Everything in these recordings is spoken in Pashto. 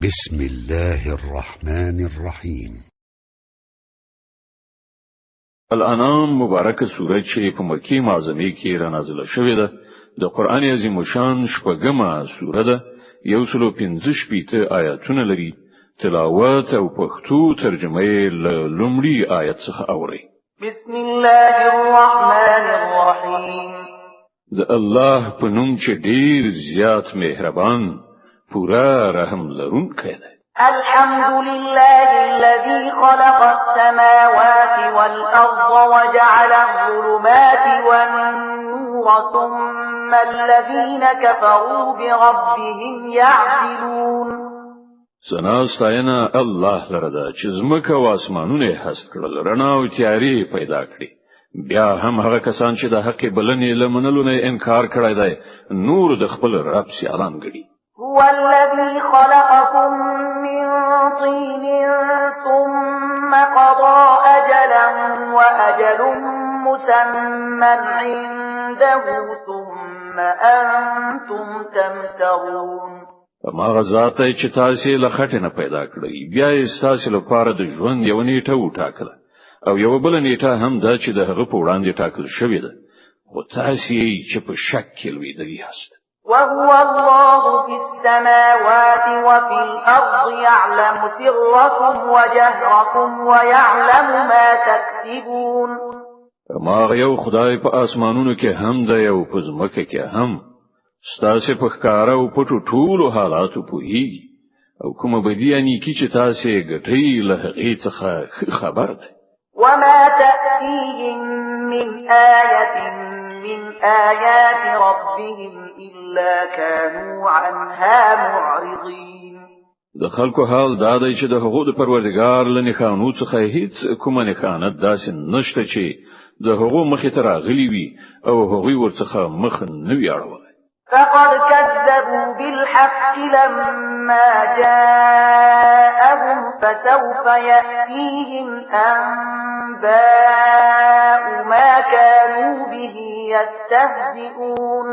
بسم الله الرحمن الرحيم. الانعام مبارکه سوره چې په مکی معظمه کې را نازله شوې ده د قران عظیم شان شپږمه سوره ده. 115 آیاتونه لري. تلاوت او پښتو ترجمه یې له لومړي آیت څخه اوري. بسم الله الرحمن الرحیم. د الله په نوم چې ډیر زیات مهربان پورا رحم لرونکی دی. الحمد لله الذي خلق السماوات والأرض وجعل الظلمات والنور ثم الذين كفروا بربهم يعدلون. ثنا ستاینه الله لره ده چې زمکه او اسمانونه هست کړل، رڼا او تیارې پیدا کړې. بیا هم هغه کسان چې د حق بلنې لمنلو نه انکار کړی دی نور د خپل رب سیالان ګڼي. هو الذي خلقكم من طين ثم قضى أجلا وأجل مسمى عنده ثم أنتم تمترون. ما غزات چې تاسو له خټه پیدا کړی بیا یې تاسو لپاره د ژوند یو نیټه وټاکله او یو بل نیټه هم دا چې د هغه په وړاندې ټاکل شوې ده، خو تاسو یې چې په شک کې لویدلی یاست. وهو الله في السماوات وفي الأرض يعلم سركم وجهركم ويعلم ما تكسبون. ما یو خدای په اسمانونو کې هم دی او په ځمکه کې هم. ستاسو په ښکارا او پټو ټولو حالاتو پوهیږي او کومه بدیانی کی چې تاسو ګټي له هغه څخه خبر ده. وما تأتيهم من آية من آيات ربهم إلا كانوا عنها معرضين. د خلکو حال دا دی چې د هغو د پروردګار لنی خانو څخه هیڅ کومه نه خانت داسې نشته چې د هغو مخې ته راغلي وي او هغوی ورڅخه مخ نه وي اړولای. فقد كذبوا بالحق لما جاءهم فسوف يأتيهم أنباء ما كانوا به يستهزئون.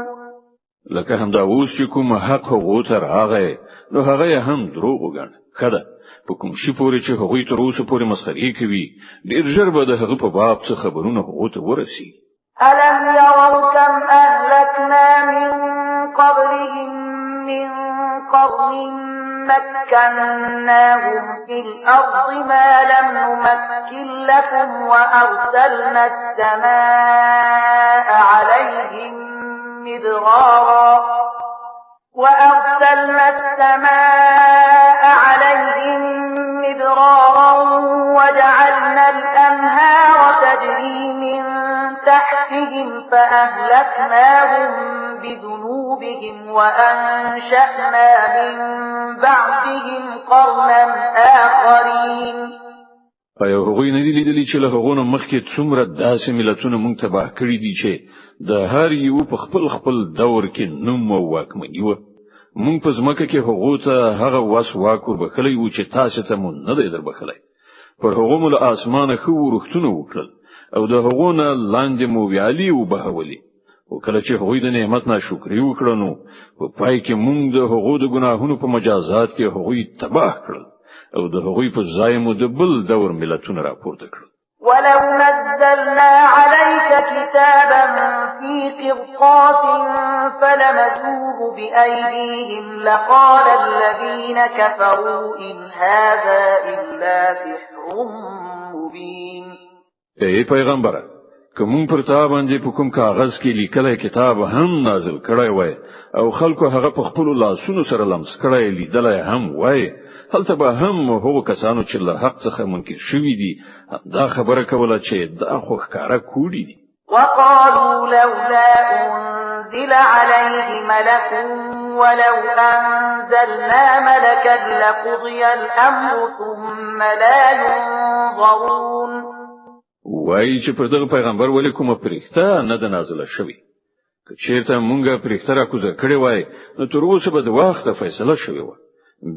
لکه هم دا اوس چې کوم حق هغو ته راغی نو هغه هم دروغ وګڼه. خدای په کوم شي پورې چې هغوی تر اوسه پورې مسخري کوي ډیر ژر به د هغه په باب څه خبرونه هغو ته ورسي. ألم يروا كم أهلكنا من قبلهم من قرن مكناهم في الأرض ما لم نمكن لكم وأرسلنا السماء عليهم مدرارا وجعلنا الأنهار تجري من تحتهم فأهلكناهم بذنوبهم وأنشأنا من بعدهم قرنا آخرين. ایا هغوی نه دي لیدلي چې له هغونه مخکې څومره داسې ملتونه مونږ تباه کړي دي چې د هر یو په خپل دور کې نوم او واکمني و. مونږ په ځمکه کې هغو ته هغه واس واک وربخلی و چې تاسو ته مونږ نه دی دربخلی. پر هغو مل اسمانه خو ورختونه وکړل او د هغونه لاندې مو ویالي وبهولي. او کله چې هغوی د نعمت ناشکری وکړنو په پای کې مونږ د هغو د ګناهونو په مجازات کې هغوی تباه کړل او د هغوی په ځای مو د بل دور ملتونه راپورته کړل. ولو نزلنا عليك كتابا في قرطاس فلمسوه بأيديهم لقال الذين كفروا إن هذا إلا سحر مبين. ای پیغمبره کوم پر تا باندې په کوم کاغذ کې لیکلای کتاب هم نازل کړی وای او خلکو هغه په خپل لاسونو سره لمس کړی لیدلای هم وای هلته به هم هغو کسانو چې له حق څخه منکر شوي دي دا خبره کوله چې دا خو ښکارا کوړي دي. وقالوا لولا أنزل عليه ملك ولو أنزلنا ملكا لقضي الأمر ثم لا ينظرون. وای چې پر دغه پیغمبر ولې کومه پرېخته نه ده نازله شوې. که چیرته مونږه پرېخته راکوزه کړې وای نو تر اوسه به د وخت فیصله شوې و.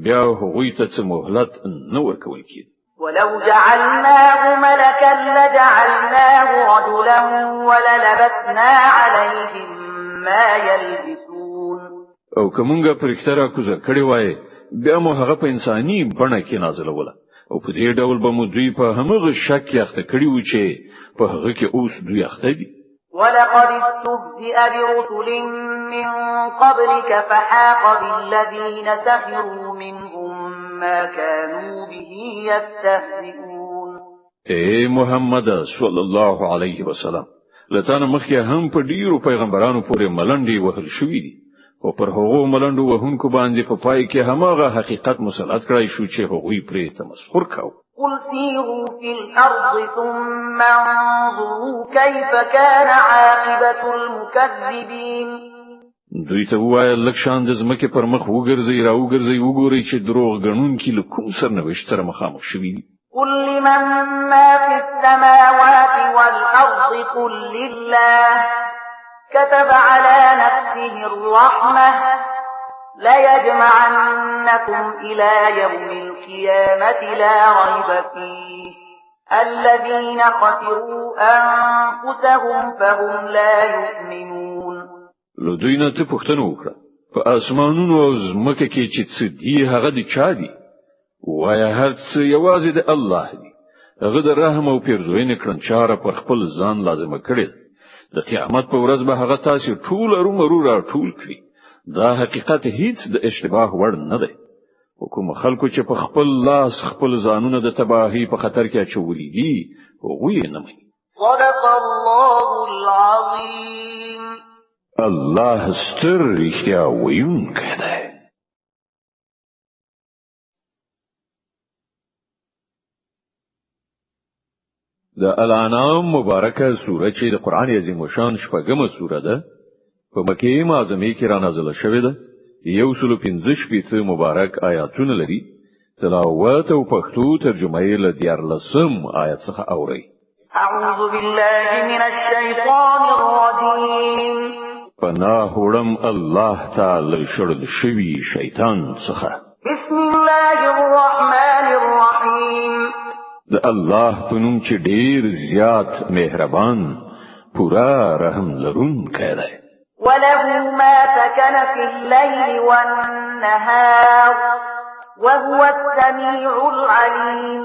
بیا هغوی ته څه مهلت نه ورکول کېږي. ولو جعلناه ملكا لجعلناه رجلا وللبسنا عليهم ما يلبسون. او کومه پرېخته راکوزه کړې وای بیا مو هغه په انساني بڼه کې نازلوله او په دې ډول به مو دوی په همغه شک یخته کړی و چې په هغه کې اوس دوی یخته دي. ولقد استهزئ برسل من قبلك فحاق بالذين سخروا منهم ما كانوا به يستهزئون. اے محمد صلی الله علیه وسلم لته مخکې هم په ډیرو پیغمبرانو پورې ملنډي وهل شوې دي او پر هغو ملنډو وهونکو باندې په پای کې هماغه حقیقت مسلط کړای شو چې هغوی پرې تمسخر کاوه. قل سيروا في الأرض ثم انظروا كيف كان عاقبة المكذبين. دوی ته وایي لکه شان د ځمکې پر مخ وګرځي را وګرځي وګوري چې دروغ غنونکي له کوم سرنوشت سره مخامخ شوي دي. قل لمن ما في السماوات والأرض قل لله كتب على نفسه الرحمة ليجمعنكم إلى يوم القيامة لا ريب فيه الذين خسروا أنفسهم فهم لا يؤمنون. لدوینه ته پوښتنه وکړه په اسمانونو او ځمکه کې چې څه دي هغه د چا دي؟ وایه هر څه یوازې د الله دی. هغه د رحم او پیرزوینې کړنچاره پر خپل ځان لازمه کړی. د قیامت په ورځ به هغه تاسو ټول ارومرو را ټول کړي. دا حقیقت هیڅ د اشتباه وړ نه دی. کوم خلکو چې په خپل لاس خپل ځانونه د تباہی په خطر کې اچولي دي هغه یې نه مني. صدق الله العظیم. الله ستر رښتیا ویونکی دی. د الانعام مبارکه سوره چې د قران عظیم شان شپږمه سوره ده په مکه معظمه کې را نازله شوې ده. 115 مبارک آیاتونه لري. تلاوت او پښتو ترجمه یې له 14 آیت څخه اوري. اعوذ بالله من الشیطان الرجیم. پناه وړم الله تعالی شړل شوی شیطان څخه. بسم الله الرحمن الرحیم. د الله په نوم چې ډیر زیات مهربان پورا رحم لرونکی دی. وله ما سكن في الليل والنهار وهو السميع العليم.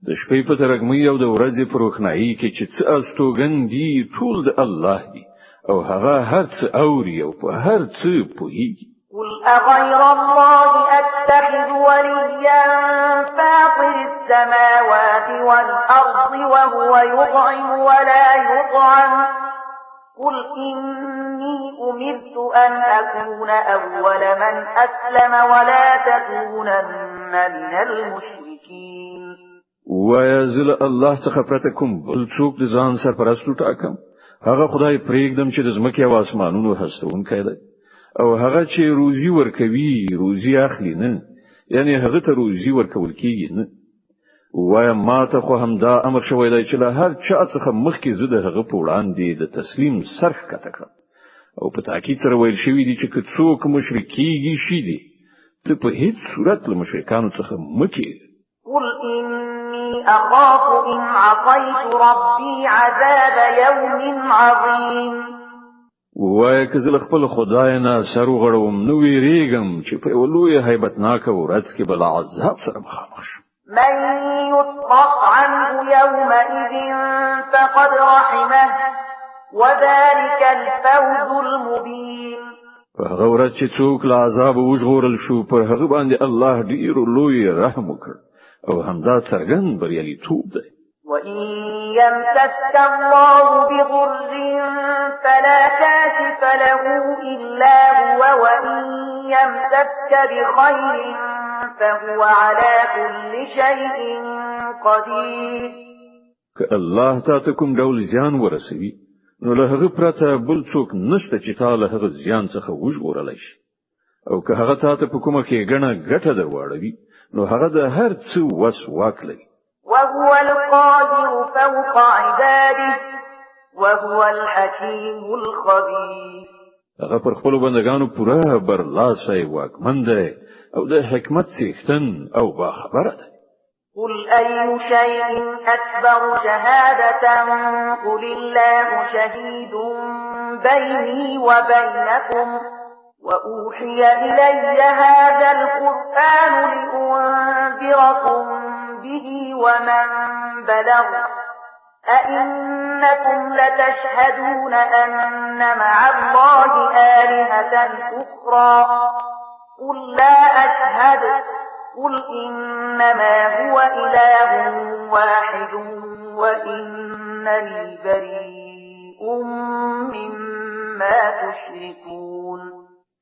د شپې په ترګمۍ او د ورځې په روښنايي کې چې څه استوګن دي ټول د الله دی او هغه هر څه اوري او په هر څه پوهیږي. قل أغير الله أتخذ وليا فاطر السماوات والأرض وهو يطعم ولا يطعم قل إني أمرت أن أكون أول من أسلم ولا تكونن من المشركين. ويزل الله څخه پرته کوم بل څوک د ځان سرپرستو ټاکم. هغه خدای پرېږدم چې د ځمکې او اسمانونو هستونکی دی او هغه چې روزي ورکوي روزي اخلي نه، یعنی هغه ته روزي ورکول کیږي نه. وای ما ته خو هم دا امر شوی دی چې له هر چا څخه مخکې زه د هغه په وړاندې د تسلیم سرخ کته کړم او په تاکید سره ویل شوی دی چې څوک مشرکیږي شي دي ته په هیڅ صورت له مشرکانو څخه مکه. قل إني أخاف إن عصيت ربي عذاب يوم عظيم. وای که زه خپل خدای نه سر وغړوم نو ویریږم چې په ولوی هیبتناک ورځ کې بل عذاب سره مخامخ شم. من يصرف عنه يومئذ فقد رحمه وذلك الفوز المبين. هغه ورځ چې څوک له عذاب وژغورل شو پر هغه باندې الله ډیر لوی رحم وکړ او همدا څرګند بریالیتوب دی. وإن يمسسك الله بضر فلا كاشف له إلا هو وإن يمسسك بخير فهو على كل شيء قدير. که الله تا کوم ډول زیان ورسوي نو له هغه پرته بل څوک نشته چې تا له هغه زیان څخه وژغورلی شي او که هغه تا ته په کومه ښېګڼه ګټه درواړوي نو هغه د هر څه وس واک لري. وهو القادر فوق عباده وهو الحكيم الخبير. هغه پر خپل بندگانو پوره برلاسه واکمن دی او د حکمت څښتن او با خبره دی. قل أي شيء أكبر شهادة قل الله شهيد بيني وبينكم وأوحي إلي هذا القرآن لأنذركم به ومن بلغ أئنكم لتشهدون أن مع الله آلهة أخرى قل لا أشهد قل إنما هو إله واحد وإنني بريء مما تشركون.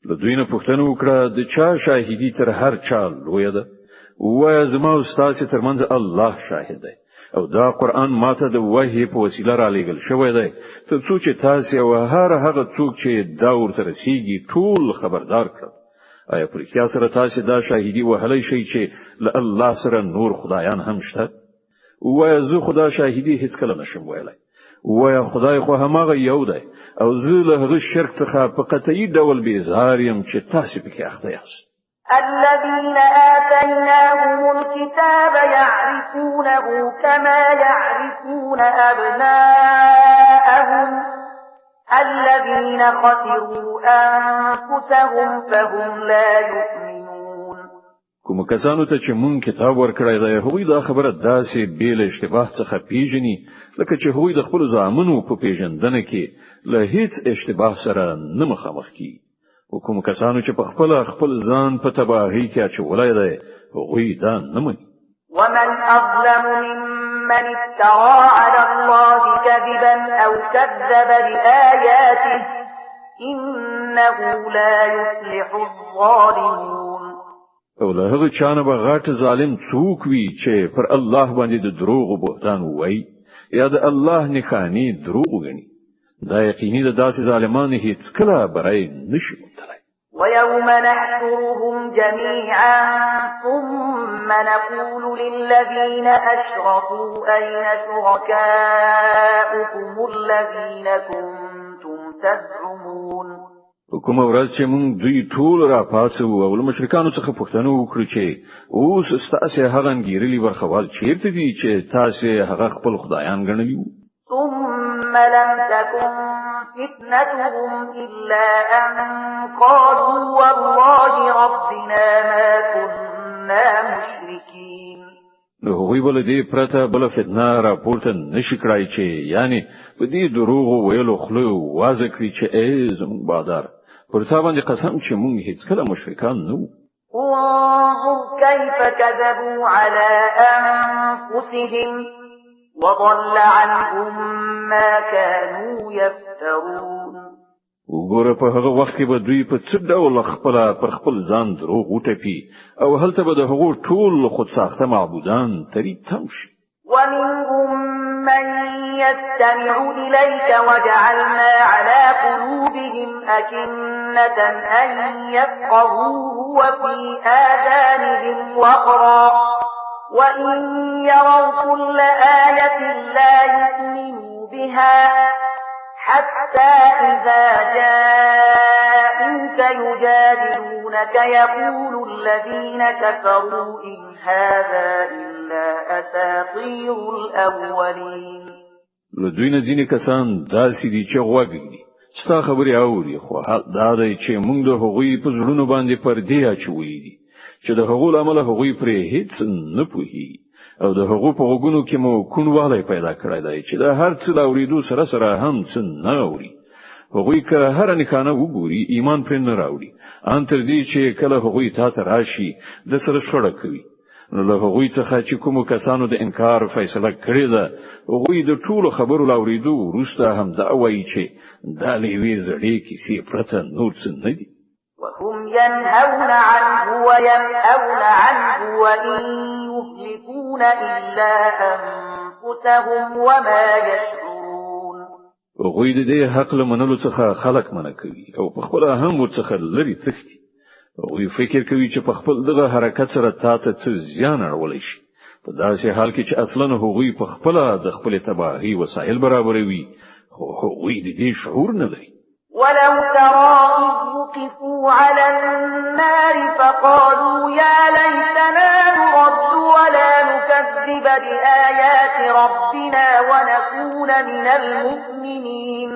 لدوینه پوښتنه وکړه د چا شاهدی تر هر چا لوی ده؟ وای زما او ستاسو ترمنځ الله شاهد دی او دا قرآن ماته د وحی په وسیله را لېږل شوی دی تر څو چې تاسو او هر هغه څوک چې دا ورته رسیږي ټول خبردار کړئ. آیا پر کیا سره تاسو دا شاهدی وهلی شي چې له الله سره نور خدایان هم شته؟ وای زه خدا شاهدی هیڅ کله نشم ویلای. وای خدای خو همغه یو دی او زه له هغه شرک څخه په قطعي ډول بیزار یم چې تاسو پکې اخته یاست. الذين آتيناهم الكتاب يعرفونه كما يعرفون أبناءهم الذين خسروا أنفسهم فهم لا يؤمنون. کوم کسانو ته چې مونږ کتاب ورکړی دی هغوی دا خبره داسې بیل اشتباه څخه پیژني لکه چې هغوی د خپل ځامنو په پیژندنه کې له هیڅ اشتباه سره نه مخامخ کیږي. کوم کسانو چې په خپل ځان په تباهی کې اچولای دی هغوی دا نه مني. ومن أظلم ممن افترى على الله كذبا أو كذب بآياته إنه لا يفلح الظالمون. او له هغه چانه به غټ ظالم څوک وي چې پر الله باندې د دروغ او بهتان وایي یا د الله نښانې دروغ وګڼي دا یقیني د داسې ظالمانو هیڅ کله برای نشي وتلی. ويوم نحشرهم جميعا ثم نقول للذين أشركوا أين شركاؤكم الذين كنتم تزعمون. کوم ورځ چې موږ دوی ټول را پاتو او له مشرکانو څخه پوښتنه وکړو چې اوس ستاسو هغه انګیرلي ورخوال چیرته دي چې تاسو هغه خپل خدایان ګڼلی وو؟ ثم لم تكن فتنتهم إلا أن قالوا والله ربنا ما كنا مشركين. نو هغوی بل دې پرته بل فتنه را پورته نشي کړای چې یعنی په دې دروغ ویلو خلو واځ کړی چې ای زموږ بادار پر تا باندې قسم چې موږ هیڅ کله مشرکان نه وو. انظر كيف كذبوا على أنفسهم وضل عنهم ما كانوا يفترون. وګوره په هغه وخت کې به دوی په څه ډول پر خپل ځان دروغ وټپي او هلته به د هغو ټول خود ساخته معبودان تری تم شي. ومنهم من يستمع إليك وجعلنا على قلوبهم أكنة أن يفقهوه وفي آذانهم وقرا وإن يروا كل آية لا يؤمنوا بها حتى إذا جاءوك يجادلونك يقول الذين كفروا إن هذا إلا أساطير الأولين. لدوی نه ځینې کسان داسې دي چې غوږ ستا خبرې اوري خو حق دا دی چې موږ د هغوی په زړونو باندې پردې اچولې دي چې د هغو له امله هغوی پرې هیڅ نه پوهیږي او د هغو په غوږونو کې مو کونوالی پیدا کړی دی چې د هر څه د اورېدو سره سره هم څه نه اوري. هغوی که هر نښانه وګوري ایمان پرې نه راوړي ان تر دې چې کله هغوی تا ته راشي د سره شخړه کوي. نو له هغوی څخه چې کومو کسانو د انکار فیصله کړې ده هغوی د ټولو خبرو له اورېدو وروسته هم دا وایي چې دا له یوې زړې کیسې پرته نور څه نه دي. وهم ينهون عنه وينأون عنه وإن يهلكون إلا أنفسهم وما يشعرون. هغوی د دې حق له منلو څخه خلق منع کوي او په خپل هم ورڅخه لري تښتي. هغوی فکر کوي چې په خپل دغه حرکت سره تاسو څه زیان اړولی شي په داسې حال کې چې اصلا هغوی په خپل د خپل تباهي وسایل برابروي خو هغوی د دې شعور نه لري. ولو ترى إذ وقفوا على النار فقالوا يا ليتنا نرد ولا نكذب بآيات ربنا ونكون من المؤمنين.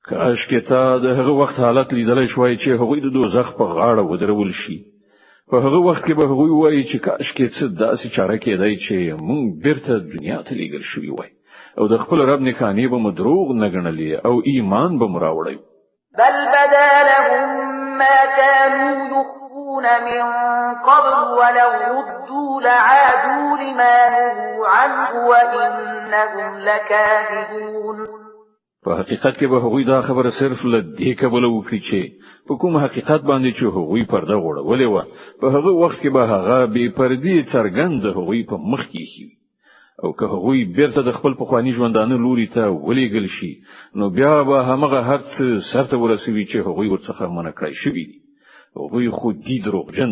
کاش کې تا د هغه وخت حالت لیدلای شوای چې هغه د دوزخ په غاړه ودرول شي په هغه وخت کې به هغه وایي چې کاش کې څه داسې چاره کېدای چې مونږ بیرته دنیا ته لېږل شوی وای او د خپل رب نښانې به مدروغ نه ګڼلې او ایمان به مراوړی بل بدا لهم ما كانوا يخفون من قبل ولو ردوا لعادوا لما نهوا عنه وإنهم لكاذبون په حقیقت کې به هغوی دا خبره صرف له دې کبله وکړي چې په کوم حقیقت باندې چې هغوی پرده وړولې و په هغه وخت کې به هغه بې پردې څرګند هغوی په مخ کې شي او که هغوی بیرته د خپل پخوانی ژوندانه لوري ته ولېږل شي نو بیا به همغه هر څه سرته ورسوي چې هغوی ورڅخه منع کړی شوي دي هغوی خو دي دروغجن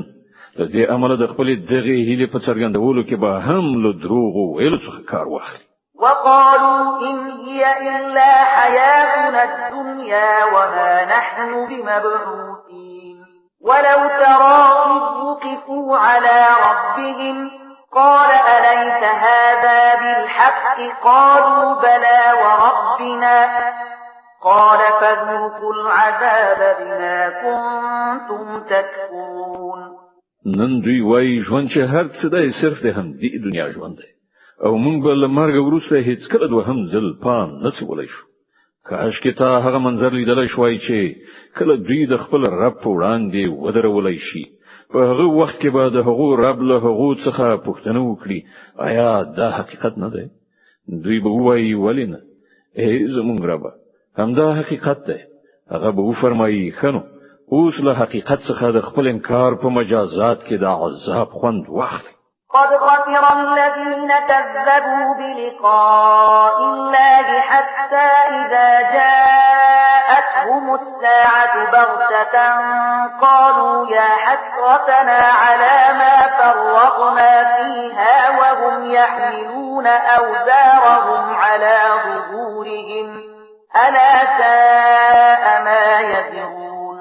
د دې عمله د خپل دغه هیله په څرګندولو کې به هم له دروغ ویلو څخه کار واخلي وقالوا إن هي إلا حياتنا الدنيا وما نحن بمبعوثين ولو ترى إذ وقفوا على ربهم قال أليس هذا بالحق قالوا بلى وربنا قال فذوقوا العذاب بما كنتم تكفرون نن دوی وای ژوند چې هر څه دی صرف د هم دی دنیا ژوند دی او مونږ به له مرګ وروسته هیڅ کله دوهم ځل پام نه څولای شو کاش کې تا هغه منظر لیدلای شوای چې کله دوی د خپل رب په وړاندې ودرولای شي په هغه وخت کې به د هغو رب له هغو څخه پوښتنه وکړي آیا دا حقیقت نه دی دوی به وایي ولې نه زمونږ رب همدا حقیقت دی هغه به وفرمایي خنو اوس له حقیقت څخه د خپل انکار په مجازات کې د عذاب خوند واخلي قد خسر الذين كذبوا بلقاء الله حتى إذا جاءتهم الساعة بغتة قالوا يا حسرتنا على ما فرطنا فيها وهم يحملون أوزارهم على ظهورهم ألا ساء ما يزرون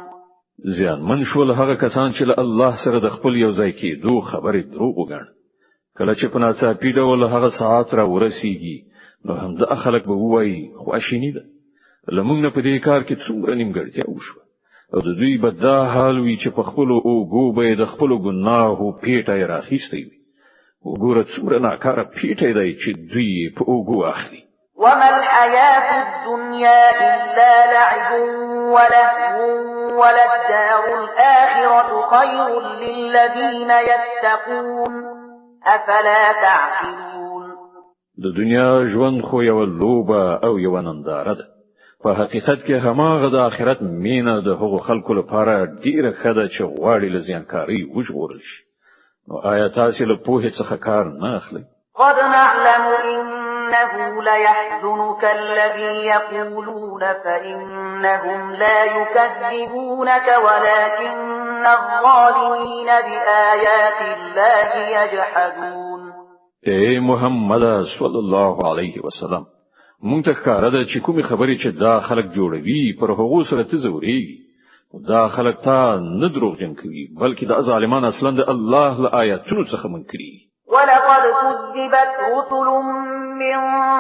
زیان من شول هغه کسان چې الله سره د خپل یو ځای کېدو خبرې دروغ وګڼي کله چې په ناڅاپي ډول هغه ساعت را ورسیږي نو همدا خلک به وایي خواشینی ده لمونږ نه په دې کار کې څومره نیمګړتیا وشوه او د دوی به دا حال وي چې په خپل اوګو به د خپل ګناهو پیټه یې راخیستې وي وګوره څومره ناکاره پیټه دی چې دوی په اوګو اخلي وما الحياة الدنيا إلا لعب ولهو وللدار الآخرة خير للذين يتقون أفلا تعقلون د دنیا ژوند خو یو لوبه او یو ننداره ده په حقیقت کې هماغه د آخرت مینه د هغو خلکو لپاره ډیره ښه ده چې غواړي له زیانکارۍ وژغورل شي نو آیا تاسو له پوهې څخه کار نه اخلئ قد نعلم إنه ليحزنك الذي يقولون فإنهم لا يكذبونك ولكن الظالمين بآيات الله يجحدون اے محمد صلی الله علیه وسلم مونږ ته ښکاره ده چې کومې خبرې چې دا خلک جوړوي پر هغو سره تزوريږي دا خلک تا نه دروغجن کوي بلکې دا ظالمان اصلا د الله له آیاتونو څخه منکري ولقد كذبت رسل من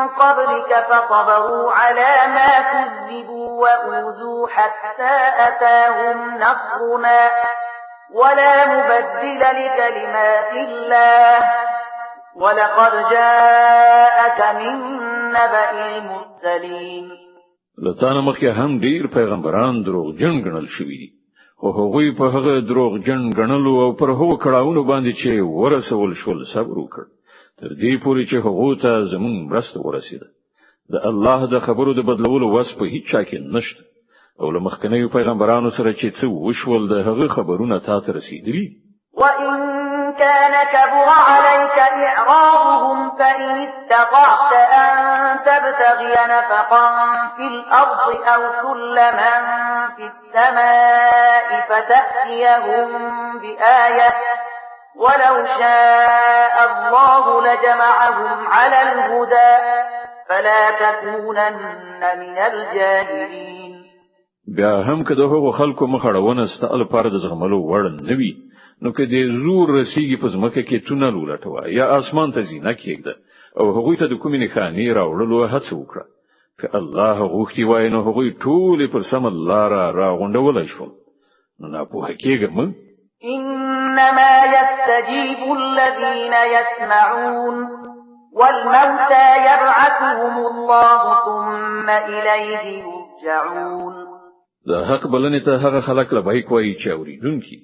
قبلك فصبروا على ما كذبوا وأوذوا حتى أتاهم نصرنا ولا مبدل لكلمات الله ولقد جاءك من نبأ المرسلين لتانه مخکې هم ډیر پیغمبران دروغجن ګڼل شوي دي خو هغوی په هغه دروغجن ګڼلو او پر هغو کړهونو باندې چې ورسول شول صبر وکړ تر دې پورې چې هغه ته زمون مرسته ورسیده د الله د خبرو د بدلولو وس په هیڅ چا کې نشته او له مخکنیو پیغمبرانو سره چې څه وشول د هغه خبرونه تا ته رسیدلي وإن كان كبر عليك إعراضهم فإن استطعت أن تبتغي نفقا في الأرض أو سلما في السماء فتأتيهم بآية ولو شاء الله لجمعهم على الهدى فلا تكونن من الجاهلين بیا هم که دغه خلکو مخړونه ستل پر د زغملو وړ نوي نو که دې زور رسیږي په ځمکه کې تونل ولټوه یا اسمان ته زینه کېږده او هغوی ته د کومې نښانې راوړلو هڅه وکړه که الله غوښتي وای نو هغوی ټول پر سم لار راغونډول شول. نو ناپوهه کېږم. إنما يستجيب الذين يسمعون والموتى يبعثهم الله ثم إليه يرجعون. د حق بلنې ته هغه خلک لبیک وایي چې اورېدونکي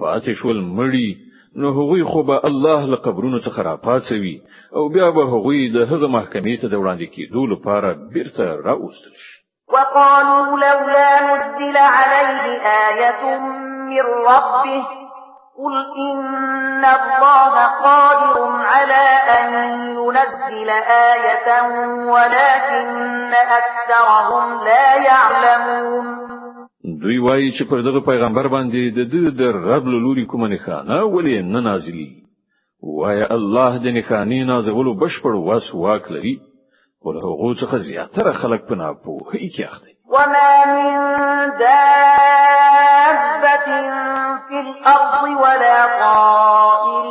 پاتې شول مړي، نو هغوی خو به الله له قبرونو څخه راپاڅوي او بیا به هغوی د هغه محکمې ته د وړاندې کېدو لپاره بیرته راوستل شي. وقالوا لولا نزل عليه آية من ربه قل إن الله قادر على أن ينزل آية ولكن أكثرهم لا يعلمون. دوی وایي چې پر دغه پیغمبر باندې د رب له لوري کومه نښانه ولې نه نازلي. وایي الله د نښانې نازلولو بشپړ واک لري، خو له هغو څخه زیاتره خلک په ناپوهۍ کې اخته دي. وما من دابة في الأرض ولا طائر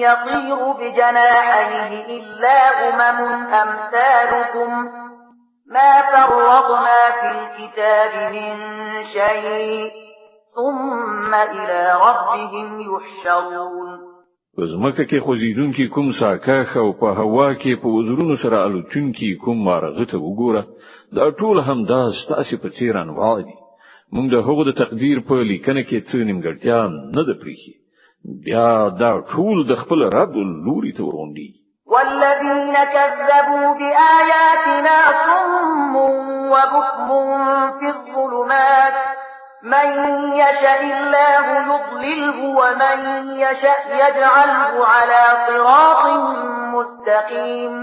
يطير بجناحيه إلا أمثالكم ما فرطنا في الكتاب من شيء ثم إلى ربهم يحشرون. زمکه کې خوځیدونکي کوم ساکاخ او په هوا کې په وزرونو سره الوتونکي کوم مارغه ته وګوره، دا ټول هم ستاسو په څیر انواع دي. موږ د هغو د تقدیر په لیکنه کې څه نیمګړتیا نه ده پریښې، بیا دا ټول د خپل رب لوري ته ورغونډي. والذين كذبوا بآياتنا صم وبكم في الظلمات من يشاء الله يضلله ومن يشاء يجعله على صراط مستقيم.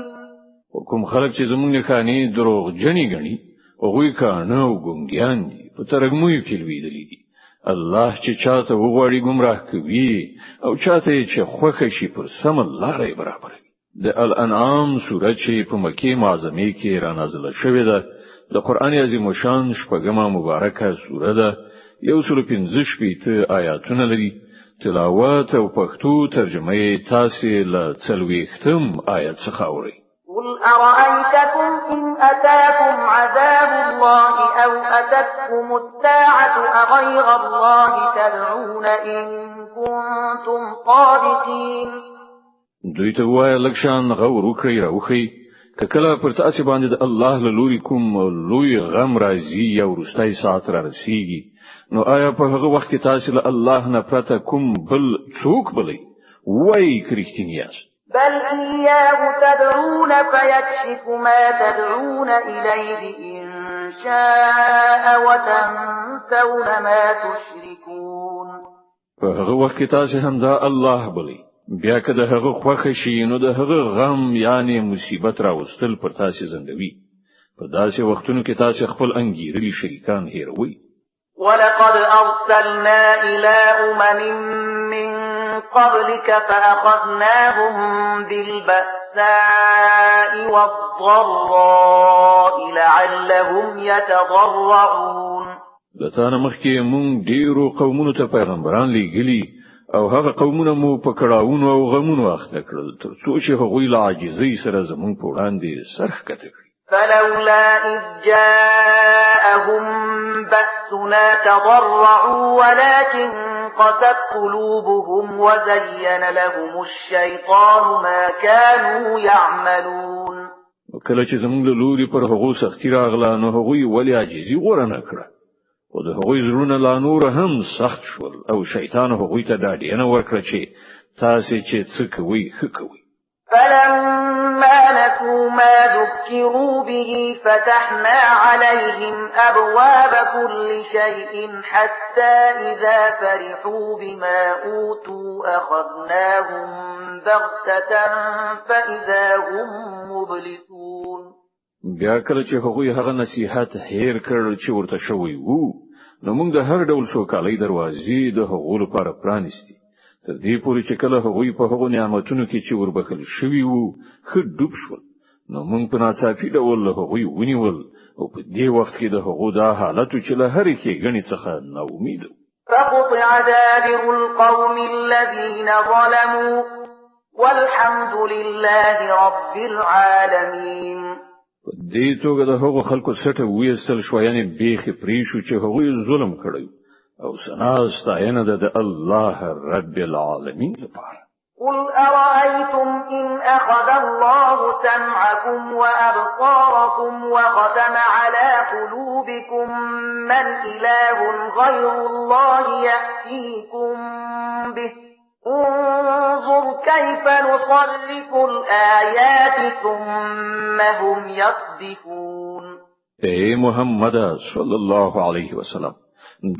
وکم خلق چې زمونږ نښانې دروغ جنې ګڼي، هغوی کاڼه او ګونګیان دي، په ترږمیو کې لوېدلي دي. الله چې چاته وغواړي ګمراه کوي او چاته چې خوښه شي پر سمه لاره یې برابروي. د الانعام سورة چې په مکې معظمې کې را نازله شوې ده، د قرآن عظیم شان شپږمه مبارکه سوره ده. 115 آیاتونه لري. تلاوت او پښتو ترجمه یې تاسو له 40 آیت څخه اورئ. قل أرأيتكم إن أتاكم عذاب الله أو أتتكم الساعة أغير الله تدعون إن كنتم صادقين. دوی ته وایي لکشان غور وکړئ راوخی که کله پر تاسو باندې د الله له لوري کوم لوی غم راځي یا ورستای ساعت را رسیږي، نو آیا په هغه وخت کې تاسو له الله نه پرته کوم بل څوک بلئ؟ وایي که رښتینی یاست. بل إياه تدعون فيكشف ما تدعون إليه إن شاء وتنسون ما تشركون. په هغه وخت کې تاسو هم دا الله بلئ، بیا که د هغه خوښه شي نو د هغه غم یعنی مصیبت راوستل پر تاسو زندوي. په داسې وختونو کې تاسو خپل انګیرلي شریکان هیروي. ولقد أرسلنا إلى أمم من قبلك فأخذناهم بالبأساء والضراء لعلهم يتضرعون. لتانا مخکې مونږ ډیرو قومونو ته پیغمبران لېږلي او هغه قومونه مو په کړهونو او غمونو اخته کړل تر څو چې هغوی له عاجزۍ سره زمونږ په وړاندې سرخ کته کړي. فلولا إذ جاءهم بأسنا تضرعوا ولكن قست قلوبهم وزين لهم الشيطان ما كانوا يعملون. کله چې زمونږ له لوري پر هغو سختي راغله نو هغوی ولې عاجزي غوره نه کړه، او د هغوی زړونه لا نور هم سخت شول او شیطان هغوی ته ډاډینه ورکړه چې تاسو چې څه کوئ ښه کوئ. فلما نسوا ما ذكروا به فتحنا عليهم أبواب كل شيء حتى إذا فرحوا بما أوتوا أخذناهم بغتة فإذا هم مبلسون. بیا کله چې هغوی هغه نصیحت هیر کړل چې ورته شوی وو، نو موږ د هر ډول سوکالۍ دروازې د هغو لپاره پرانیستي، تر دې پورې چې کله هغوی په هغو نعمتونو کې چې وربخل شوي وو ښه ډوب شول، نو موږ په ناڅاپي ډول له هغوی ونیول او په دې وخت کې د هغو دا حالت چې له هرې ښېګڼې څخه ناامید وو. فقطع دابر القوم الذين ظلموا والحمد لله رب العالمين. دې توګه د هغو خلکو سټه وېستل شو، یعنی بیخي پریشو چې هغوی ظلم کړی او سنا ستاینه د الله رب العالمین لپاره. قل أرأيتم إن أخذ الله سمعكم وأبصاركم وختم على قلوبكم من إله غير الله يأتيكم به انظر كيف نصرف الآيات ثم هم يصدفون. اے محمد صلی الله علیه وسلم،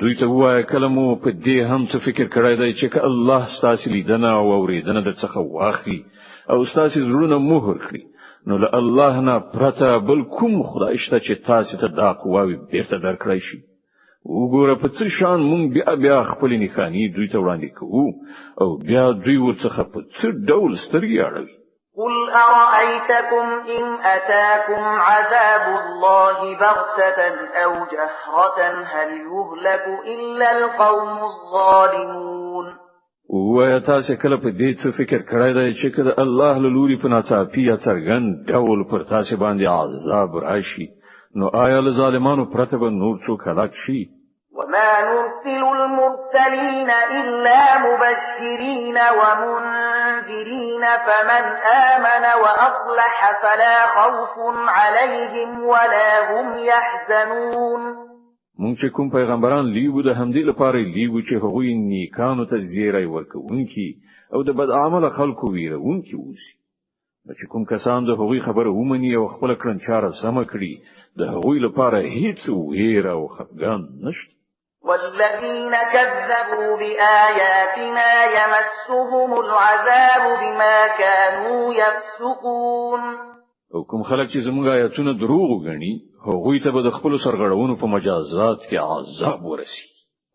دوی ته وایي کلمو په دې هم څه فکر کړی دی چې الله ستاسو لیدنه او اوریدنه د څخه واخلي او ستاسو زړونه مهر کړي، نو له الله نه پرته بل کوم خدای شته چې تاسو ته دا قواوي بیرته درکړی شي. وګوره په څه شان مونږ بیا خپل نښانې دوی ته وړاندې کوو او بیا دوی ورڅخه په څه ډول سترګې اړوي. قل أرأيتكم إن أتاكم عذاب الله بغتة أو جهرة هل يهلك إلا القوم الظالمون. ویا تاسو کله په دې څه فکر کړی دی چې کله الله له لوري په ناڅاپي یا څرګند ډول پر تاسو باندې عذاب راشي، نو آیا له ظالمانو پرته به نور څوک هلاک شي؟ وما نرسل المرسلين إلا مبشرين ومنذرين فمن آمن وأصلح فلا خوف عليهم ولا هم يحزنون. مونږ چې کوم پیغمبران لیو د همدې لپاره لیو چې هغوی نیکانو ته زیری ورکوونکي او د بد عمل خلکو ویرونکي اوسي. چې کوم کسان د هغوی خبره ومني او خپل کړنچاره سم کړي، د هغوی لپاره هیڅ ویره او خفګان نشته. والذين كذبوا بآياتنا يمسهم العذاب بما كانوا يفسقون. او کوم خلک چې زموږ آیاتونه دروغ وګڼي، هغوی ته به د خپل سرغړونو په مجازات کې عذاب ورسي.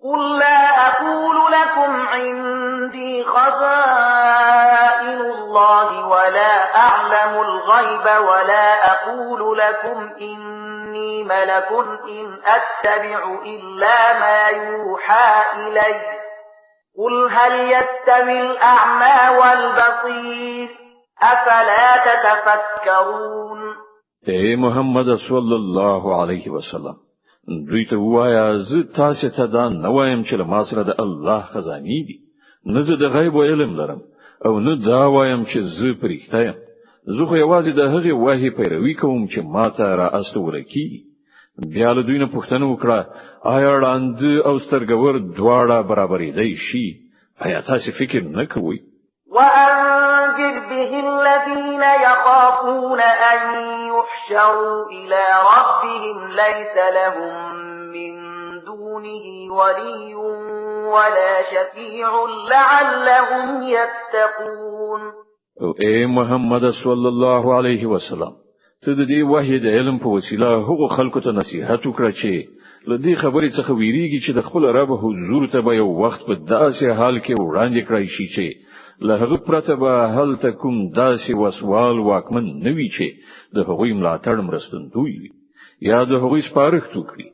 قل لا أقول لكم عندي خزائن الله ولا أعلم الغيب ولا أقول لكم إني ملك إن أتبع إلا ما يوحى إلي قل هل يستوي الأعمى والبصير أفلا تتفكرون. اے محمد صلی الله علیه وسلم، دوی ته وایا زه تاسو ته دا نه وایم چې ما سره د الله خزاني دي، نه زه د غیب علم لرم او نه دا وایم چې زه پرېښته یم. زه خو یوازې د هغې وحی پیروي کوم چې ما ته را استوله کیږي. بیا له دوی نه پوښتنه وکړه، آیا ړانده او سترګور دواړه برابرېدای شي؟ آیا تاسو فکر نه کوئ؟ وأنذر به الذين يخافون أن يحشروا إلى ربهم ليس لهم من دونه ولي ولا شفيع لعلهم يتقون. اے محمد صلی الله علیه وسلم، ته د دې وحی د علم په وسیله هغو خلکو ته نصیحت وکړه چې له دې خبرې څخه ویریږي چې د خپل رب حضور ته به یو وخت په داسې حال کې وړاندې کړی شي چې له هغه پرته به هلته کوم داسې وسوال واکمن نوي چې د هغوی ملاتړ مرستندوی وي یا د هغوی سپارښت وکړي.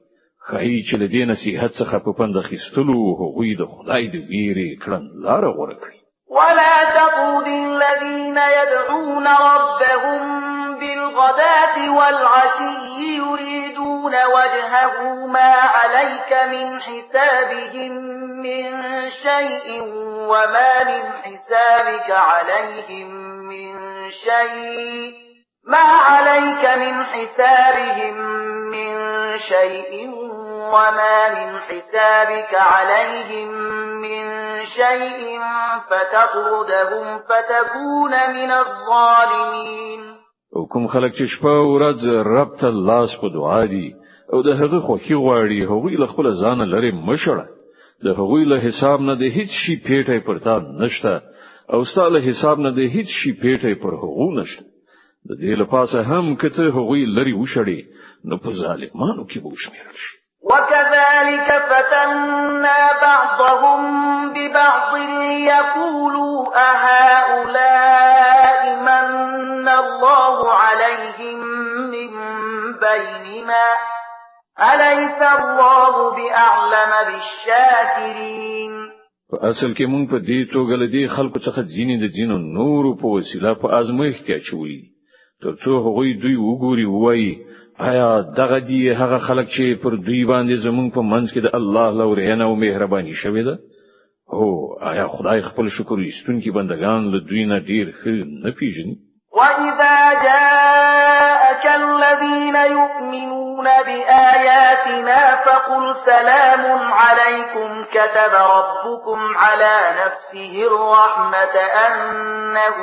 ښایي چې له دې نصیحت څخه په پند اخیستلو هغوی د خدای د ویرې کړنلاره غوره کړي. ولا تطرد الذين يدعون ربهم بالغداة والعشي يريدون وجهه ما عليك من حسابهم من شيء وما من حسابك عليهم من شيء ما عليك من حسابهم من شيء وما من حسابك عليهم من شيء فتطردهم فتكون من الظالمين. او کوم خلک چې شپه او ورځ رب ته لاس په دعا دي او د هغه خوښي غواړي، هغوی له خپل ځان لري مشړه. د هغوی له حساب نه د هیڅ شي پیټه پرتا نشته او ستاسو حساب نه د هیڅ شي پیټه پر هغو نشته. د دې لپاره هم کته هغوی لري وشړي نو په ظالمانو کې به وشمیرل شي. وكذلك فتنا بعضهم ببعض ليقولوا أهؤلاء من الله عليهم من بيننا أليس الله بأعلم بالشاكرين. په اصل کې مونږ په دې توګه له دې خلکو څخه ځینې د ځینو نورو په وسیله په ازمایښت کې اچولي ترڅو هغوی دوی وګوري وایي آیا دغه دی هغه خلک چې پر دوی باندې زمونږ په منځ کې د الله لورینه او مهرباني شوې ده او آیا خدای خپل شکر ایستونکي بندگان له دوی نه ډیر ښه نه پیژني وَإِذَا جَاءَكَ الَّذِينَ يُؤْمِنُونَ بِآيَاتِنَا فَقُلْ سَلَامٌ عَلَيْكُمْ كَتَبَ رَبُّكُمْ عَلَى نَفْسِهِ الرَّحْمَةَ أَنَّهُ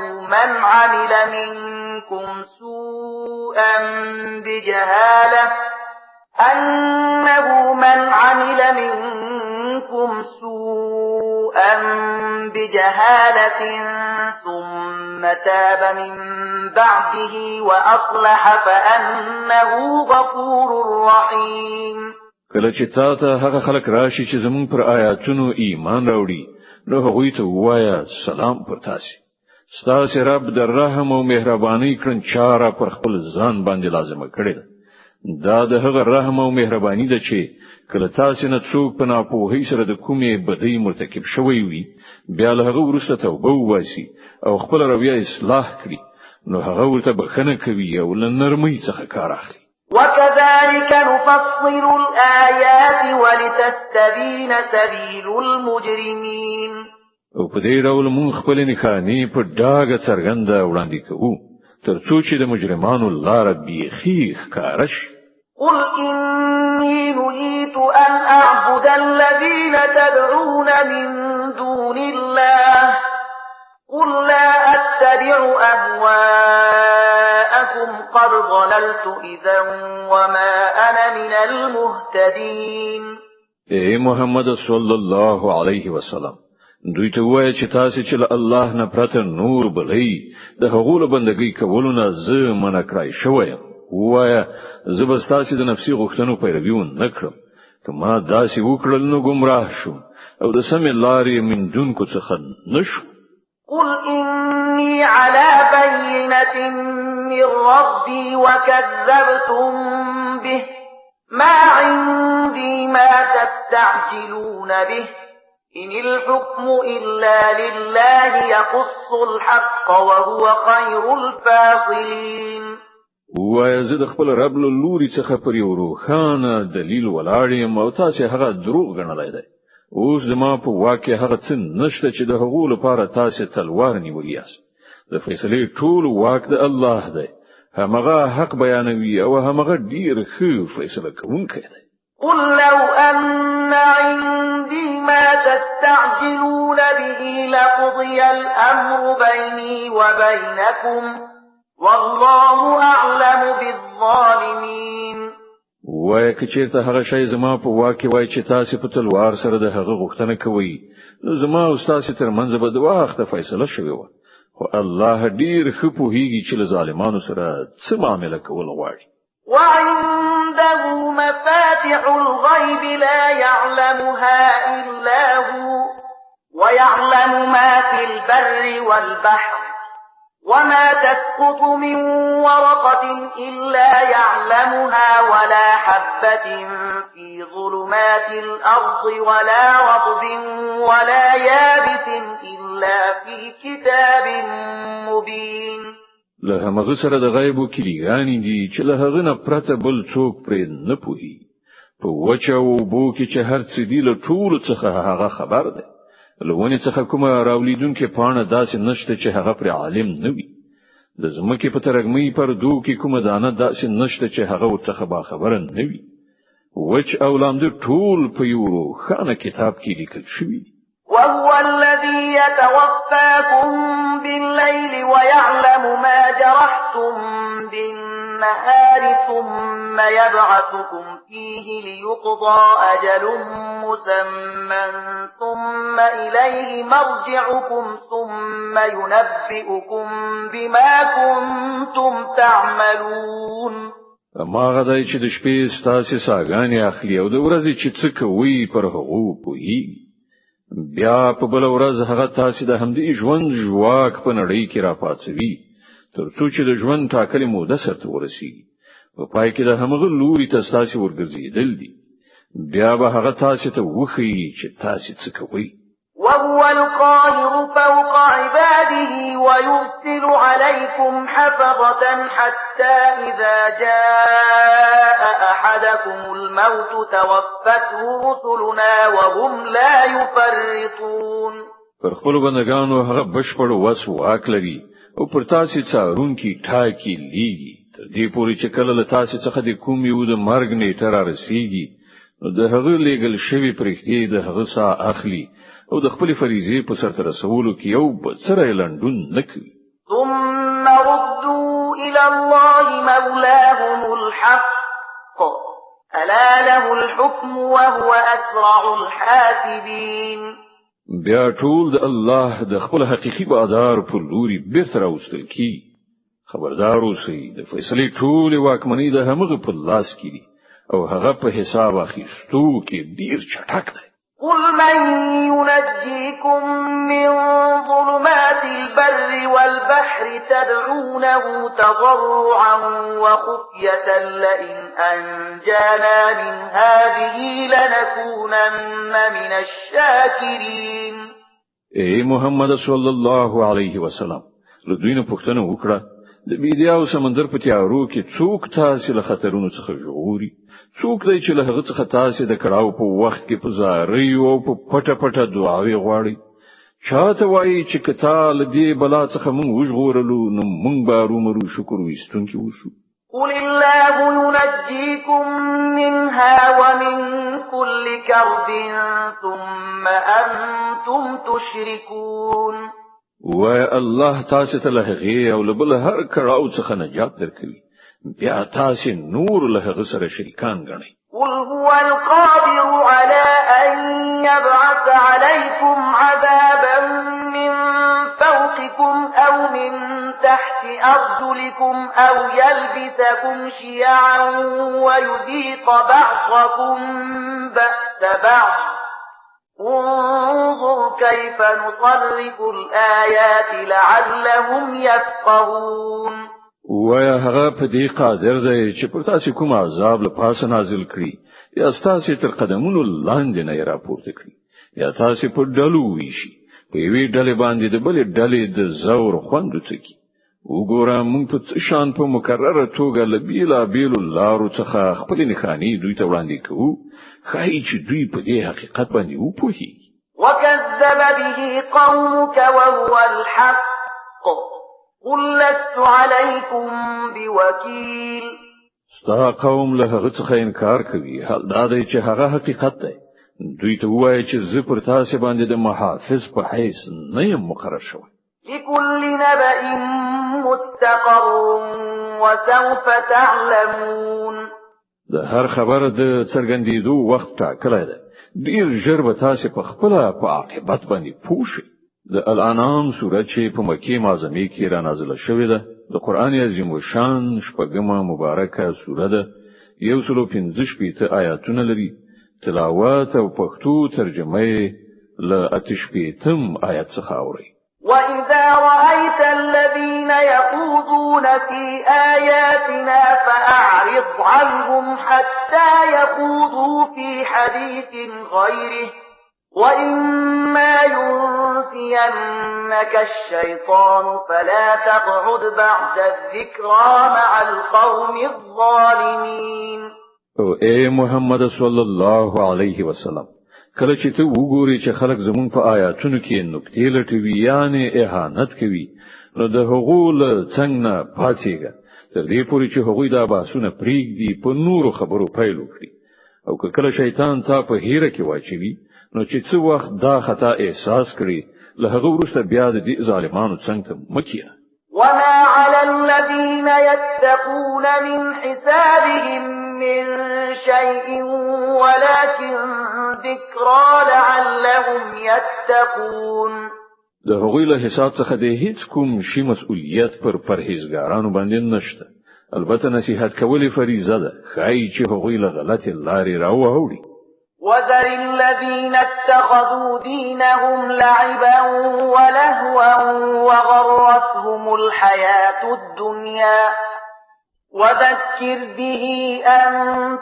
مَنْ عَمِلَ مِنكُمْ سُوءًا بِجَهَالَةٍ ثُمَّ تَابَ مِن بَعْدِهِ وَأَصْلَحَ فَأَنَّهُ غَفُورٌ رَّحِيمٌ کله چې تاسو هغه خلک راشي چې زموږ پر آیاتونو ایمان راوړي نو هغوی ته وایا سلام پر تاسو ستاسو رب د رحم او مهرباني کړن چاره پر خپل ځان باندې لازمه کړی دا د هغه رحم او مهرباني ده چې کله تاسو نه څوک په ناپوهۍ سره د کومې بدۍ مرتکب شوی وي بیا له هغه وروسته توبه وباسي او خپل رویه اصلاح کړي نو هغه ورته بخښنه کوي او له نرمۍ څخه کار اخلي وَكَذَلِكَ نُفَصِّلُ الْآيَاتِ وَلِتَسْتَبِينَ سَبِيلُ الْمُجْرِمِينَ او په دې ډول موږ خپل نښانې په ډاګه څرګنده وړاندې کوو ترڅو چې د مجرمانو لاره بیخي ښکاره شي قُلْ إِنِّي نُهِيتُ أَنْ أَعْبُدَ الَّذِينَ تَدْعُونَ مِن دُونِ اللَّهِ قُلْ لَا أَتَّبِعُ أَهْوَاءَكُمْ قَدْ ضَلَلْتُ إِذًا وَمَا أَنَا مِنَ الْمُهْتَدِينَ اے محمد صلی الله علیه وسلم دوی ته وایي چې تاسو چې الله نه پرته نور بلې د هغو بندګۍ کولو نه زه منع کړای شوی وایا زه به تاسو د نفسي غوښتنو پیروي نه کړم کما داسې وکړل نو گمراه شم او د سمې لارې من دونکو څخه نشو قل إني على بينة من ربي وكذبتم به ما عندي ما تستعجلون به إن الحكم إلا لله يقص الحق وهو خير الفاصلين وزد خپل رب له لوري څخه پر یو روخانه دلیل ولاړم او تاسو هغه دروغ غنلای دی اوس زما په واقع هغه څه نشته چې د هغو لپاره تاسو تلوار نیولې یاست د فیصله ټول واک د الله دی همغه حق بیانوي او همغه ډیر ښه فیصله کوونکی دی قل لو أن عندي ما تستعجلون به لقضي الأمر بيني وبينكم والله أعلم بالظالمين وای کچیرته هغه شی زما په واقع وای چې تاسو په تلوار سره د هغه غوښتنه کوي نو زما او تاسو ترمنځ به د وخت فیصله شوی و خو الله ډیر ښه پوهیږي چې له ظالمانو سره څه معامله کول غواړي وعنده مفاتح الغيب لا يعلمها إلا هو ويعلم ما في البر والبحر وما تسقط من ورقة إلا يعلمها ولا حبة في ظلمات الأرض ولا رطب ولا يابس إلا في كتاب مبين له هغه سره د غیبو کلیګانی دي چې له هغه نه پرته بل څوک پرې نه پوهي په وچو بو کې چې هر څه دی له ټول څخه هغه خبر ده لونه څخه کومه راولیدونکو پانه داسې نشته چې هغه پر عالم نه وي د زمکه په ترګمې پر دوه کې کومه دانه داسې نشته چې هغه ورته با خبر نه وي وچ اولام د ټول په یو خانه کتاب کې لیکل شوی وهو الذي يتوفاكم بالليل ويعلم ما جرحتم بالنهار ثم يبعثكم فيه ليقضى أجل مسمى ثم إليه مرجعكم ثم ينبئكم بما كنتم تعملون ما غدای چې د شپې ستاسو ساګانې اخلي او د ورځې چې څه کوي پر هغه پوهی بیا په بل ورځ هغه تاسو د همدې ژوند ژواک په نړۍ کې راپاتوي ترڅو چې د ژوند ټاکلې موده سره ورسیږي په پای کې د همغه لوري تاسو ورګرځیدل دي بیا به هغه تاسو ته وخی چې تاسو څه کوي وهو القاهر فوق عباده ويرسل عليكم حفظة حتى إذا جاء أحدكم الموت توفته رسلنا وهم لا يفرطون. پر خپل بندگانو هغه بشپړ وس واک لري او پر تاسو څارونکي ټاکي لیږي تر دې پورې چې کله له تاسو څخه د کوم یو د مرګ نیټه را رسیږي نو د هغه لېږل شوی پرختي د هغه ساه اخلي او د خپل فریضې په سرته رسولو کې یو بڅره لندون نکوي. ثم ردوا إلى الله مولاهم الحق ألا له الحكم وهو أسرع الحاسبين. بیا ټول د الله د خپل حقيقي بادار په لوري بیرته راوستل کی. خبردار اوسئ د فیصلې ټول واکمنۍ د همغه په لاس کې دي او هغه په حساب اخیستو کې ډیر چټک دی. قل من ينجيكم من ظلمات البر والبحر تدعونه تضرعا وخفية لئن أنجانا من هذه لنكونن من الشاكرين. اے محمد صلی الله علیه وسلم له دوی نه پوښتنه وکړه د بیدیا او سمندر په تیارو کې څوک تاسو له خطرونو څخه ژغوري؟ څوک دی چې له هغه څخه تاسو د کړهو په وخت کې په زارۍ او په پټه پټه دعاوې غواړي؟ چاته وایي چې کته له دې بلا څخه موږ وژغورلو نو موږ به رومرو شکر وستونکي وشو. قل الله ينجيكم منها ومن كل كرب ثم أنتم تشركون. و الله تاسو ته له هغه او له بل هر کړهو څخه نجات درکوي بیا تاسو نور له هغه سره شریکان غنئ. قل هو القادر على أن يبعث عليكم عذابا من فوقكم أو من تحت أرجلكم أو يلبسكم شيعا ويذيق بعضكم بأس بعض. انظر كيف نصرف الآيات لعلهم يفقهون. ویا هغه په دې قادر دی چې پر تاسو کوم عذاب له پاسه نازل کړي یا تاسو تر قدمونو لاندې نه راپورته کړي یا تاسو په ډلو ویشي په یوې ډلې باندې د بلې ډلې د زور خوند تکي. وګوره موږ په شان په مکرره توګه له بیلابیلو لارو څخه خپل نښانې دوی ته وړاندې کوو خای چې دوی په دې حقیقت باندې وپوهیږي. وكذب به قومك وهو الحق قل لست عليكم بوكيل. ستا قوم له هغه څخه انکار کوي حال دا دی چې هغه حقیقت دی. دوی ته وایي چې زه پر تاسو باندې د محافظ په حیث نه یم مقرر شوی. لكل نبأ مستقر وسوف تعلمون. د هر خبره د څرګندېدو وخت ټاکلی دی. ډیر ژر به تاسو په خپل په عاقبت باندې پوه شئ. د الانعام سورت چې په مکه معظمه کې را نازله شوې ده د قران عظیم شان شپږمه مبارکه سوره ده. 115 آیاتونه لري. تلاوت او پښتو ترجمه یې له 8 آیات څخه اوري. وَإِذَا رَأَيْتَ الَّذِينَ يَخُوضُونَ فِي آيَاتِنَا فَأَعْرِضْ عَنْهُمْ حَتَّى يَخُوضُوا فِي حَدِيثٍ غَيْرِهِ وَإِمَّا يُنْسِيَنَّكَ الشَّيْطَانُ فَلَا تَقْعُدْ بَعْدَ الذِّكْرَى مَعَ الْقَوْمِ الظَّالِمِينَ. او اے محمد صلی الله علیه وسلم کله چې ته وګورې چې خلک زمون په آیاتونو کې نکتې لټوي یعنی اهانت کوي نو د هغو له څنګه پاتېږي تر دې پورې چې هغوی دا باسونه پریږدي په نورو خبرو پیل وکړي او که کله شیطان تا په هیره کې واچوي نو چې څو وخت دا خطا احساس کړي له هغه وروسته بیا د دې ظالمانو څنګه مکیه. وما على الذين يتقون من حسابهم من شيء ولكن ذكرى لعلهم يتقون. د هغوی له حساب څخه د هیڅ کوم شي مسؤلیت پر پرهیزګارانو باندې نشته. البته نصیحت کول فریضه ده خای چې هغوی له غلط لارې راوړي. وذر الذين اتخذوا دينهم لعبا ولهوا وغرتهم الحياة الدنيا وذكر به أن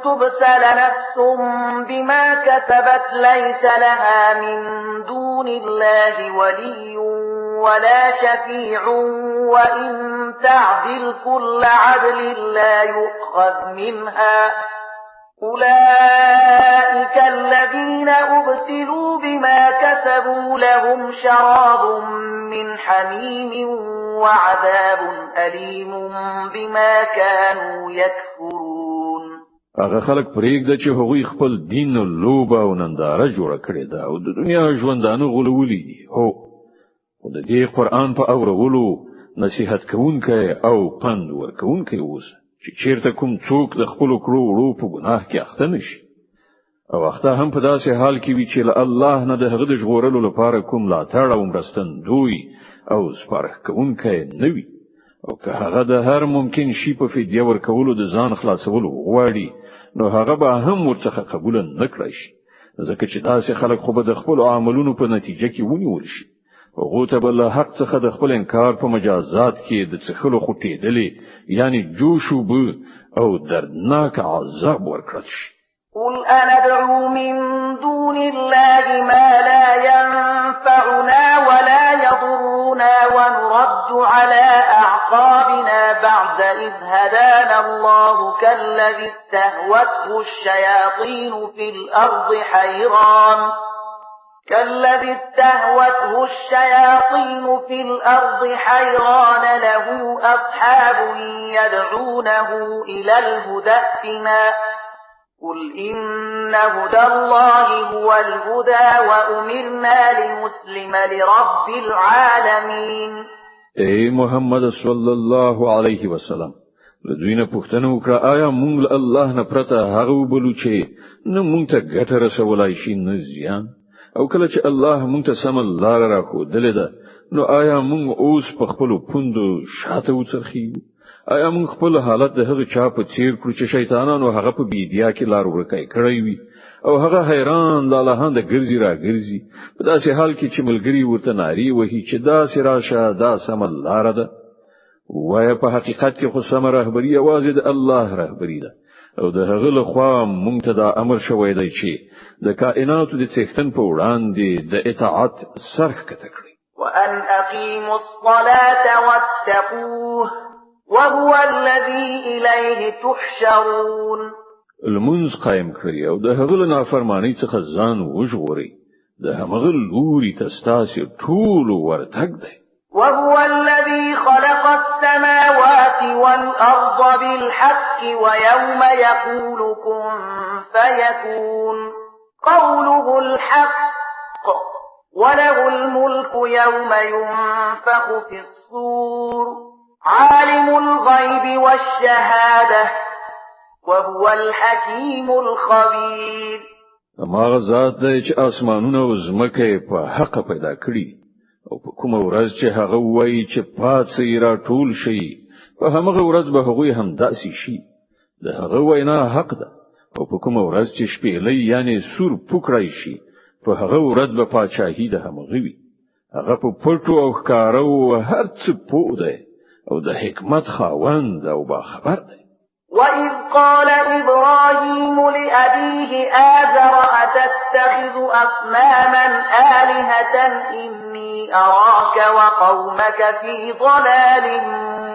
تبسل نفس بما كسبت ليس لها من دون الله ولي ولا شفيع وإن تعدل كل عدل لا يؤخذ منها أولئك الذين أبسلوا بما كسبوا لهم شراب من حميم وعذاب أليم بما كانوا يكفرون. هغه خلک پرېږده چې هغوی خپل دین او لوبه او ننداره جوړه کړې ده او د دنیا ژوندانه غولولي دي. هو خو د دې قرآن په اورولو نصیحت کوونکی او پند ورکوونکی اوسه چې چیرته کوم څوک د خپل کړو وړو په ګناه کې اخته نشي او اخته هم په داسې حال کې وي چې الله نه د هغه د ژغورلو لپاره کوم لاتړ او مرستندوی او سپارښت کوونکی نه وي او که هغه د هر ممکن شي په فدیه ورکولو د ځان خلاصولو غواړي نو هغه به هم ورڅخه قبول نه کړی شي ځکه چې داسې خلک خو به د خپل عملونو په نتیجه کې ونیول شي هغه ته بل حق څخه د خپل انکار په مجازات کې د څخلو خټېدلې یعنی جوشوب او دردناک عذاب ورکړل شي. قل أندعو من دون الله ما لا ينفعنا ولا يضرنا ونرد على أعقابنا بعد إذ هدانا الله كالذي استهوته الشياطين في الأرض حيران له أصحاب يدعونه إلى الهدى ائتنا قل إن هدى الله هو الهدى وأمرنا لنسلم لرب العالمين. اے محمد صلی الله علیه وسلم لدوینه پښتنه وکړه آیا مونږ الله نه پرته هغه وبلو چې نه مونږ ته ګټه رسولای شي نه زیان او کله چې الله مونږ ته سم لار راښودلې ده نو آیا مونږ اوس په خپل پوندو شاته وڅرخیږو آیا مونږ خپل حالت د هغه چا په څیر کړو چې شیطانانو هغه په بیدیا کې لار ورکای کړی وي او هغه حیران لاله د ګرځي را ګرځي په داسې حال کې چې ملګری ورته ناری وهي چې دا سراشه دا سم لار ده وای په حقیقت کې خو سم رهبری یوازې د الله رهبری ده او د هغه له خوا مونږ ته دا امر شوی دی چې د کائناتو د څښتن په وړاندې د اطاعت سرخ کته کړی وان اقیموا الصلاة واتقوه وهو الذي إليه تحشرون. المنز قائم کړی او د هغه له نافرمانی څخه ځان وژغوري د هغه لوري تستاسي ټول ورتګ دی. وهو الذي خلق السماوات والأرض بالحق ويوم يقول كن فيكون قوله الحق وله الملك يوم ينفخ في الصور عالم الغيب والشهادة وهو الحكيم الخبير. اما ذات دی چې اسمانونه او زمکه په حق پیدا کړی او په کومه ورځ چې هغه وایي چې پاتې را ټول شي په هغه ورځ به هغه هم داسي شي د هغه وینا حق ده او په کومه ورځ چې شپېلې یعنی سور پوکړای شي په هغه ورځ به پاچاهي ده هم غوي هغه په پټو او ښکارو هر څه پوه ده او د حکمت خاوند او با خبر ده. وَإِذْ قَالَ إِبْرَاهِيمُ لِأَبِيهِ آزَرَ أَتَتَّخِذُ أَصْنَامًا آلِهَةً إِنِّي أَرَاكَ وَقَوْمَكَ فِي ضَلَالٍ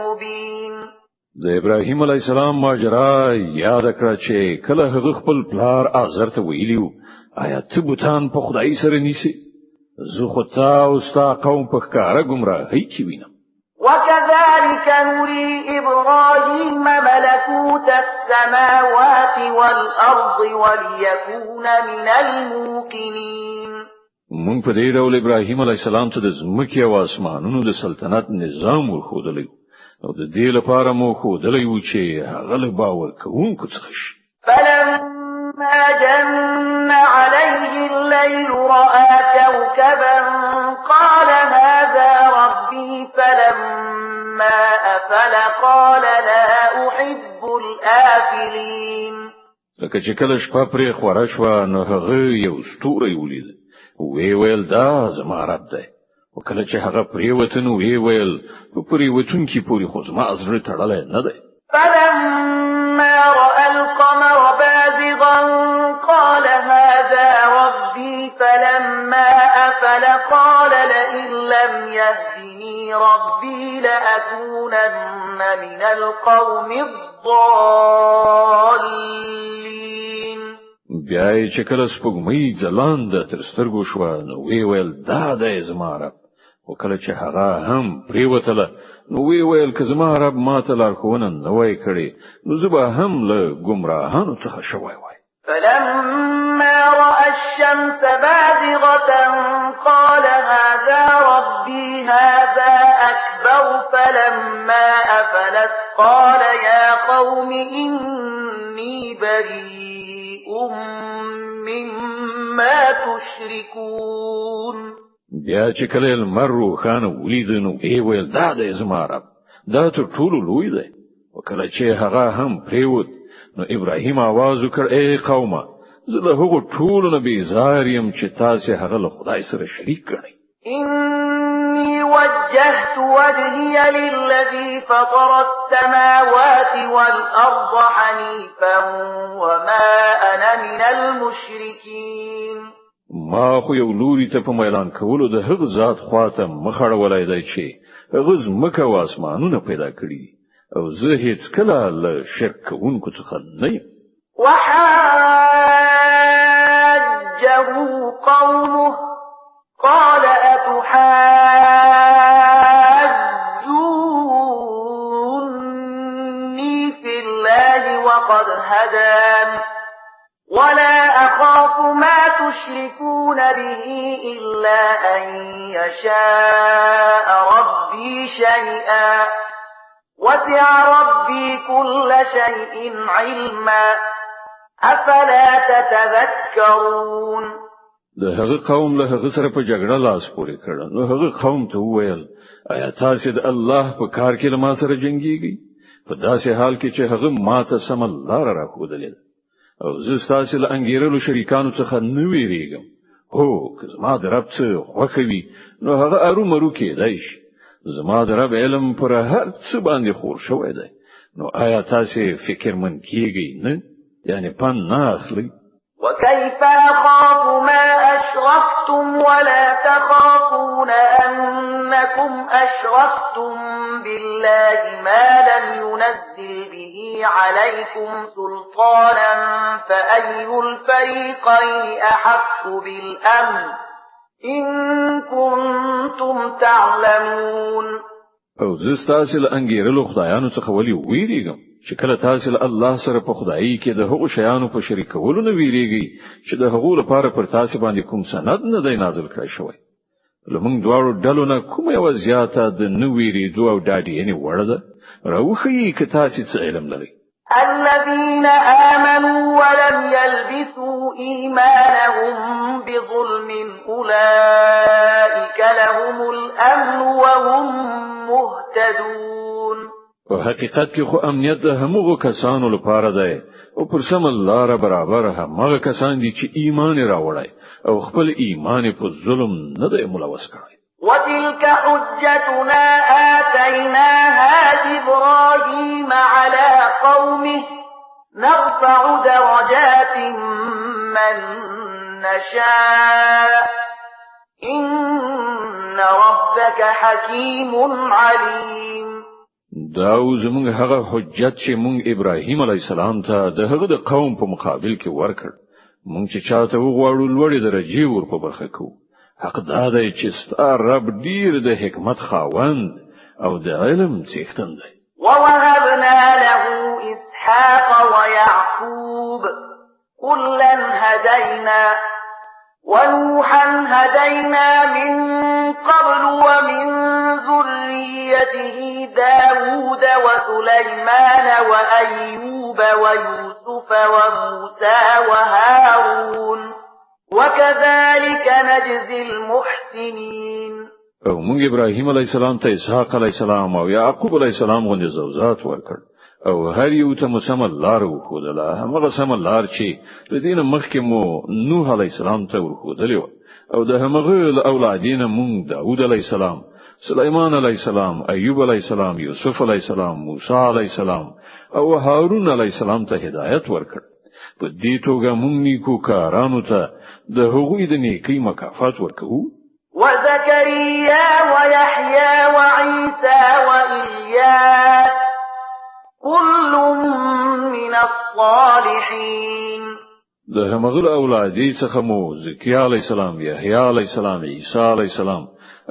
مُبِينٍ. د ابراهیم علیه السلام ماجرا یاد کړه چې کله هغه خپل پلار آزر ته ویلیو آیا ته بوتان په خدای سره نیسی زه خو تا او ستا قوم په ښکارا گمراهی کې وینم. وكذلك نري إبراهيم ملكوت السماوات والأرض وليكون من الموقنين. مونږ په دې ډول ابراهیم علیه السلام ته د ځمکې او اسمانونو د سلطنت نظام ورخودلی او د دې لپاره مو خودلی و چې هغه له باور کوونکو څخه شي. فلما جن عليه الليل رأى كوكبا قال هذا ربي فلما أفل قال لا أحب الآفلين. لکه چې کله شپه پرې خوره شوه نو هغه یو ستوری ولید وی ویل دا زما رب دی او کله چې هغه پرې وته نو وی ویل په پرې وتون کې پوری خو زما زړه تړلی نه دی. فلما رأى القمر بازغا قال هذا ربي فلما أفل قال لئن لم يهدني ربي لأكونن من القوم الضالين. بیا چې کله سپوږمۍ ځلانده تر سترګو شوه نو وی ویل دا د زما رب، او کله چې هغه هم پریوتله نو وی ویل که زما رب ماته لارښوونه نه وای کړې نو زه به هم له ګمراهانو څخه شوی وای. فلما رأى الشمس بازغة قال هذا ربي هذا أكبر فلما أفلت قال يا قوم إني بريء مما تشركون. بیا چې کله لمر روښانه ولید نو ای ویل دا د زما رب، دا تر ټولو لوی دی. او کله چې هغه هم پریوت نو ابراهیم आवाज وکړ ای قومه زه له هغو ټولو نه بیزار یم چې تاسو هغه له خدای سره شریک کړئ. إني وجهت وجهي للذي فطر السماوات والأرض حنيفا وما أنا من المشركين. ما خو یو لوري ته په اعلان کولو د هغه ذات خواته مخړولای دی چې هغه زمکه او اسمانونه پیدا کړی او زه هیڅ کله له شرک کوونکو څخه نه یم. وحاجه قومه قال أتحاجوني في الله وقد هدان ولا أخاف ما تشركون به إلا أن يشاء ربي شيئا وسع ربي كل شيء علما أفلا تتذكرون. د هغه قوم له هغه سره په جګړه لاس پورې کړ نو هغه قوم ته وویل آیا تاسو د الله په کار کې له ما سره جنگيږئ په داسې حال کې چې هغه ماته سم لار راښودلې او زه تاسو له انګیرلو شریکانو څخه نه ویریږم. هو که زما د رب څخه خوښوي نو هغه ارومرو کېدای شي. زما د رب علم پر هر څه باندې خور شوی دی. نو آیا تاسو فکرمن کیږئ نه؟ یعنی پن نه اخلئ؟ وكيف أخاف ما أشركتم ولا تخافون أنكم أشركتم بالله ما لم ينزل به عليكم سلطانا فأي الفريقين أحق بالأمن إن كنتم تعلمون. او زه تاسو له انګیرلو خدایانو څخه ولي ویریږم چې کله تاسو له الله سره په خدایي کې د هغو شیانو په شریکولو نه ویریږئ چې د هغو لپاره پر تاسو باندې کوم سند نه دی نازل کړی شوی. لمونږ دواړو ډلو نه کومه یوه زیاته د نه ویریدو او ډاډینې وړ ده. راوښیئ که تاسو څه علم لرئ. الذين آمنوا ولم يلبسوا إيمانهم بظلم أولئك لهم الأمن وهم مهتدون. په حقیقت کې خو امنیت د همغو کسانو لپاره دی او پر سم لاره برابر همغه کسان دي چې ایمان راوړي او خپل ایمان په ظلم نه دی ملوث کړی. وتلك حجتنا آتيناها إبراهيم على قومه نرفع درجات من نشاء إن ربك حكيم عليم. دا زموږ هغه حجت چې موږ ابراهیم علی السلام ته د هغه د قوم په مقابل کې ورکړ موږ چې چاته وغواړو لوړې درجه ور په برخه کوو. حق دا دی چې ستاسو رب ډیر د حکمت خاوند او د علم څښتن دی. ووهبنا له إسحاق ويعقوب كلا هدينا ونوحا هدينا من قبل ومن ذريته داود وسليمان وأيوب ويوسف وموسى وهارون وكذلك نجزي المحسنين. او موږ ابراهیم علیه السلام ته اسحاق علیه السلام او یعقوب علیه السلام غوندې زوجات ورکړ او هر یو ته مسم لار وښودله هغه سم لار چې د دین مخکې مو نوح علیه السلام ته ورښودلی او د هغه اولادینه موږ داود علیه السلام سليمان علیہ السلام، ایوب علیہ السلام، یوسف علیہ السلام، موسی علیہ السلام او هارون علیہ السلام ته هدایت ورکړ. په دې توګه موږ نیکو کارانو ته د هغوی د نیکی مکافات ورکوو. وزكريا ويحيى وعيسى وإلياس كل من الصالحين. د همغل اولادی څخه مو زکریا علیہ السلام، یحیی علیہ السلام، عیسی علیہ السلام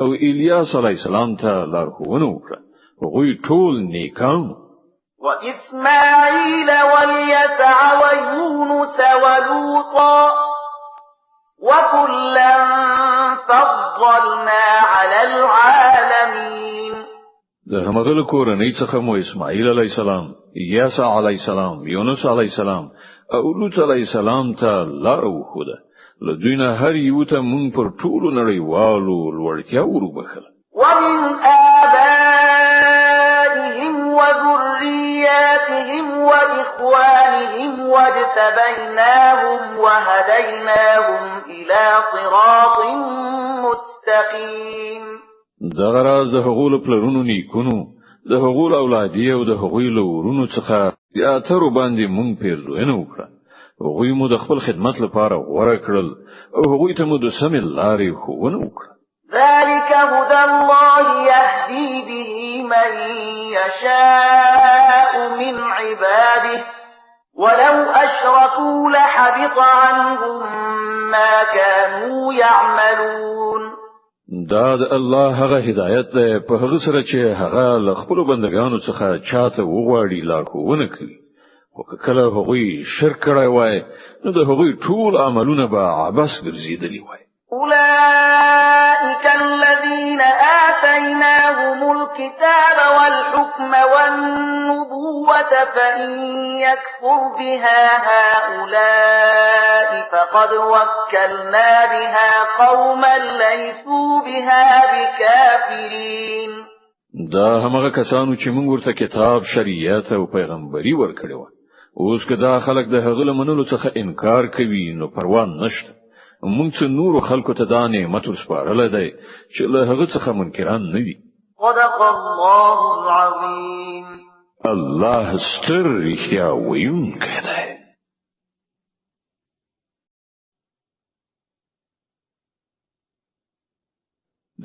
او الیاس علیہ السلام ته لارښوونه وکړه. هغوی ټول نیکان. وإسماعيل واليسع ويونس ولوطا وكلا فضلنا على العالمين. د همغل کورنۍ څخه مو اسماعیل علیہ السلام، یسع علیہ السلام، یونس علیہ السلام او لوط علیہ السلام ته لار وښوده. له دوی نه هر یو ته مونږ پر ټولو نړیوالو لوړتیا وروبخله. ومن آبائهم وذرياتهم وإخوانهم واجتبيناهم وهديناهم إلى صراط مستقيم. دغه راز د هغو له پلرونو نیکونو، د هغو له اولادی او د هغوی له ورونو څخه د اترو باندې مونږ پیرزوینه وکړه. هغوی مو د خپل خدمت لپاره غوړه کړل او هغوی ته مو د سمې لارې ښوونه وکړه. ذلك هدى الله يهدي به من يشاء من عباده ولو أشركوا لحبط عنهم ما كانوا يعملون. دا د الله هغه هدایت ده په هغه سره چې هغه له خپل بندگانو څخه چاته وغواړي لارښوونه کوي. خو کله هغوی شرک کړی وای نو د هغوی ټول عملونه به عبث ګرځېدلي وای. أولئك الذين آتيناهم الكتاب والحكم والنبوة فإن يكفر بها هؤلاء فقد وكلنا بها قوما ليسوا بها بكافرين. دا همغه کسانو چې موږ ورته کتاب، شریعت او پیغمبري ورکړي و. اوس که دا خلک د هغه لمنلو څخه انکار کوي نو پروا نشته. مونږ څه نور خلکو ته دا نعمت ورسپارل دی چې له هغه څخه منکران نه دي. صدق الله العظیم. الله ستر رښتیا ویونکی دی.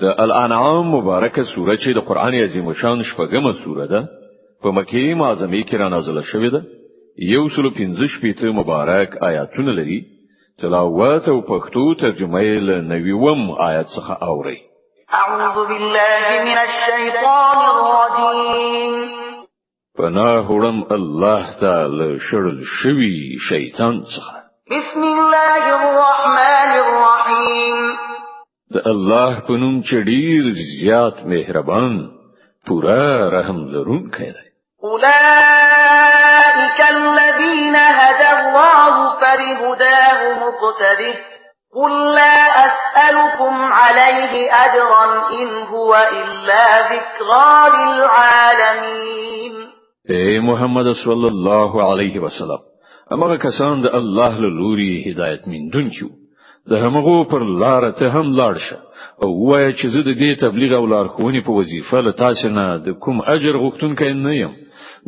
د الانعام مبارکه سوره چې د قران عظیم شان شپږمه سوره ده په مکه معظمه کې را نازله شوې ده. 115 مبارک آیاتونه لري. تلاوت او پښتو ترجمه یې له 90 آیت څخه اوري. اعوذ بالله من الشیطان الرجیم. پناه وړم الله تعالی شړل شوی شیطان څخه. بسم الله الرحمن الرحیم. د الله په نوم چې ډیر زیات مهربان، پورا رحم لرونکی دی. أولئك الذين هدى الله فبهداه مقتده قل لا أسألكم عليه أجرا إن هو إلا ذكرى للعالمين. اے محمد صلی الله علیه وسلم، امغه کسان د الله له لوري هدایت میندونکو د همغو پر لار ته هم لاړ شه او وایي چې زه د دې تبلیغ او لارښوونې په وظیفه له تاسو نه د کوم اجر غوښتونکی نه یم.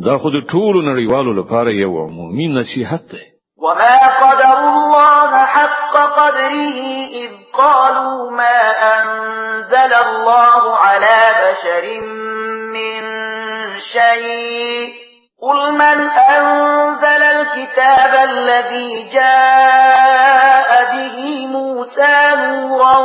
دا خو د ټولو نړیوالو لپاره یو عمومي نصیحت دی. وما قدر الله حق قدره إذ قالوا ما أنزل الله على بشر من شيء قل من أنزل الكتاب الذي جاء به موسى نورا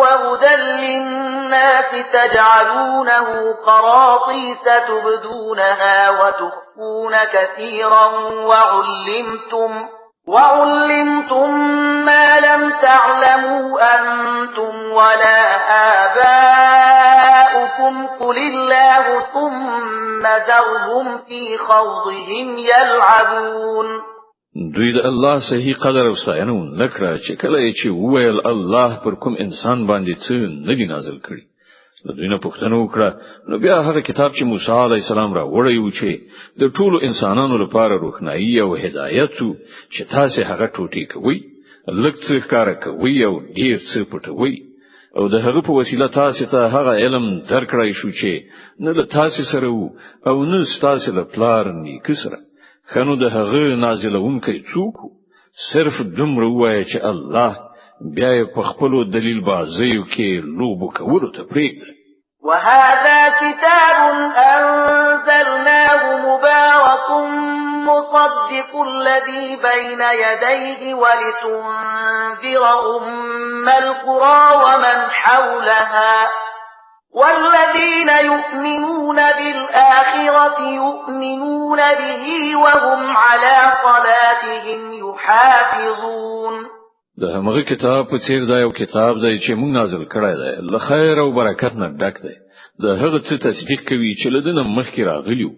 وهدى للناس تجعلونه قراطيس تبدونها وتخفون كثيرا وعلمتم ما لم تعلموا أنتم ولا آباؤكم قل الله ثم ذرهم في خوضهم يلعبون. دوی د الله صحیح قدر او ستاینه نکړه چې کله چې وویل الله پر کوم انسان باندې څه نه دی نازل کړی. د دوی نه پوښتنه وکړه نو بیا هغه کتاب چې موسی علیه السلام را وړی و چې د ټولو انسانانو لپاره روښنايي او هدایت و چې تاسو هغه ټوټې کوي، لږ څه ښکار کوي او ډیر څه پټوي او د هغه په وسیله تاسو ته هغه علم درکړای شو چې نه له تاسو سره وو او نه تاسو له پلار نیکه سره خنو د هغه نازلونکی څوک صرف دومره وایي چې الله بیا په خپل دلیل بازیو کې لوبو کولو ته پریږدي. وهذا كتاب أنزلناه مبارك مصدق الذي بين يديه ولتنذر أم القرى ومن حولها والذين يؤمنون بالآخرة يؤمنون به وهم على صلاتهم يحافظون. د هغه کتاب په څیر دا یو کتاب دی چې موږ نازل کړی دی له خیر او برکت نه ډک دی. د هغه څه تصدیق کوي چې له دنه مخکې راغلیو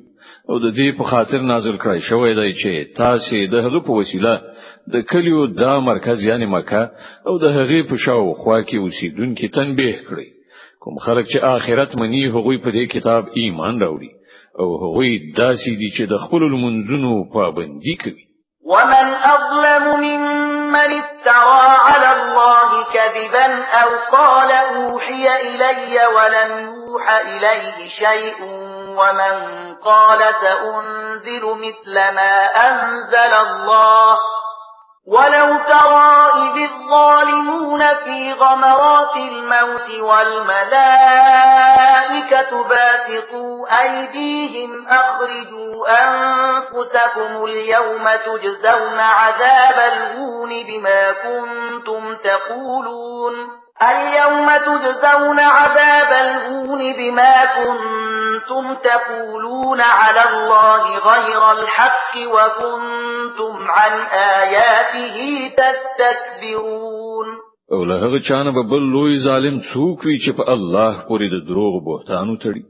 او د دې په خاطر نازل کړی شوی دی چې تاسو د هغه په وسیله د کلیو دا مرکز یعنی مکه او د هغه په شاوخوا کې اوسیدونکو تنبیه کړی. کوم خلک چې آخرت مني هغوی په دې کتاب ایمان راوړي او هغوی داسې دي چې د خپل منځونو پابندي کوي. ومن أظلم ممن افترى على الله كذبا أو قال أوحي إلي ولم يوح إليه شيء ومن قال سأنزل مثل ما أنزل الله ولو ترى إذ الظالمون في غمرات الموت والملائكة باسطوا أيديهم أخرجوا أنفسكم اليوم تجزون عذاب الهون بما كنتم تقولون على الله غير الحق وكنتم عن آياته تستكبرون. او له هغه چانه به بل لوی ظالم څوک وي چې په الله پورې د دروغ بهتانو تړي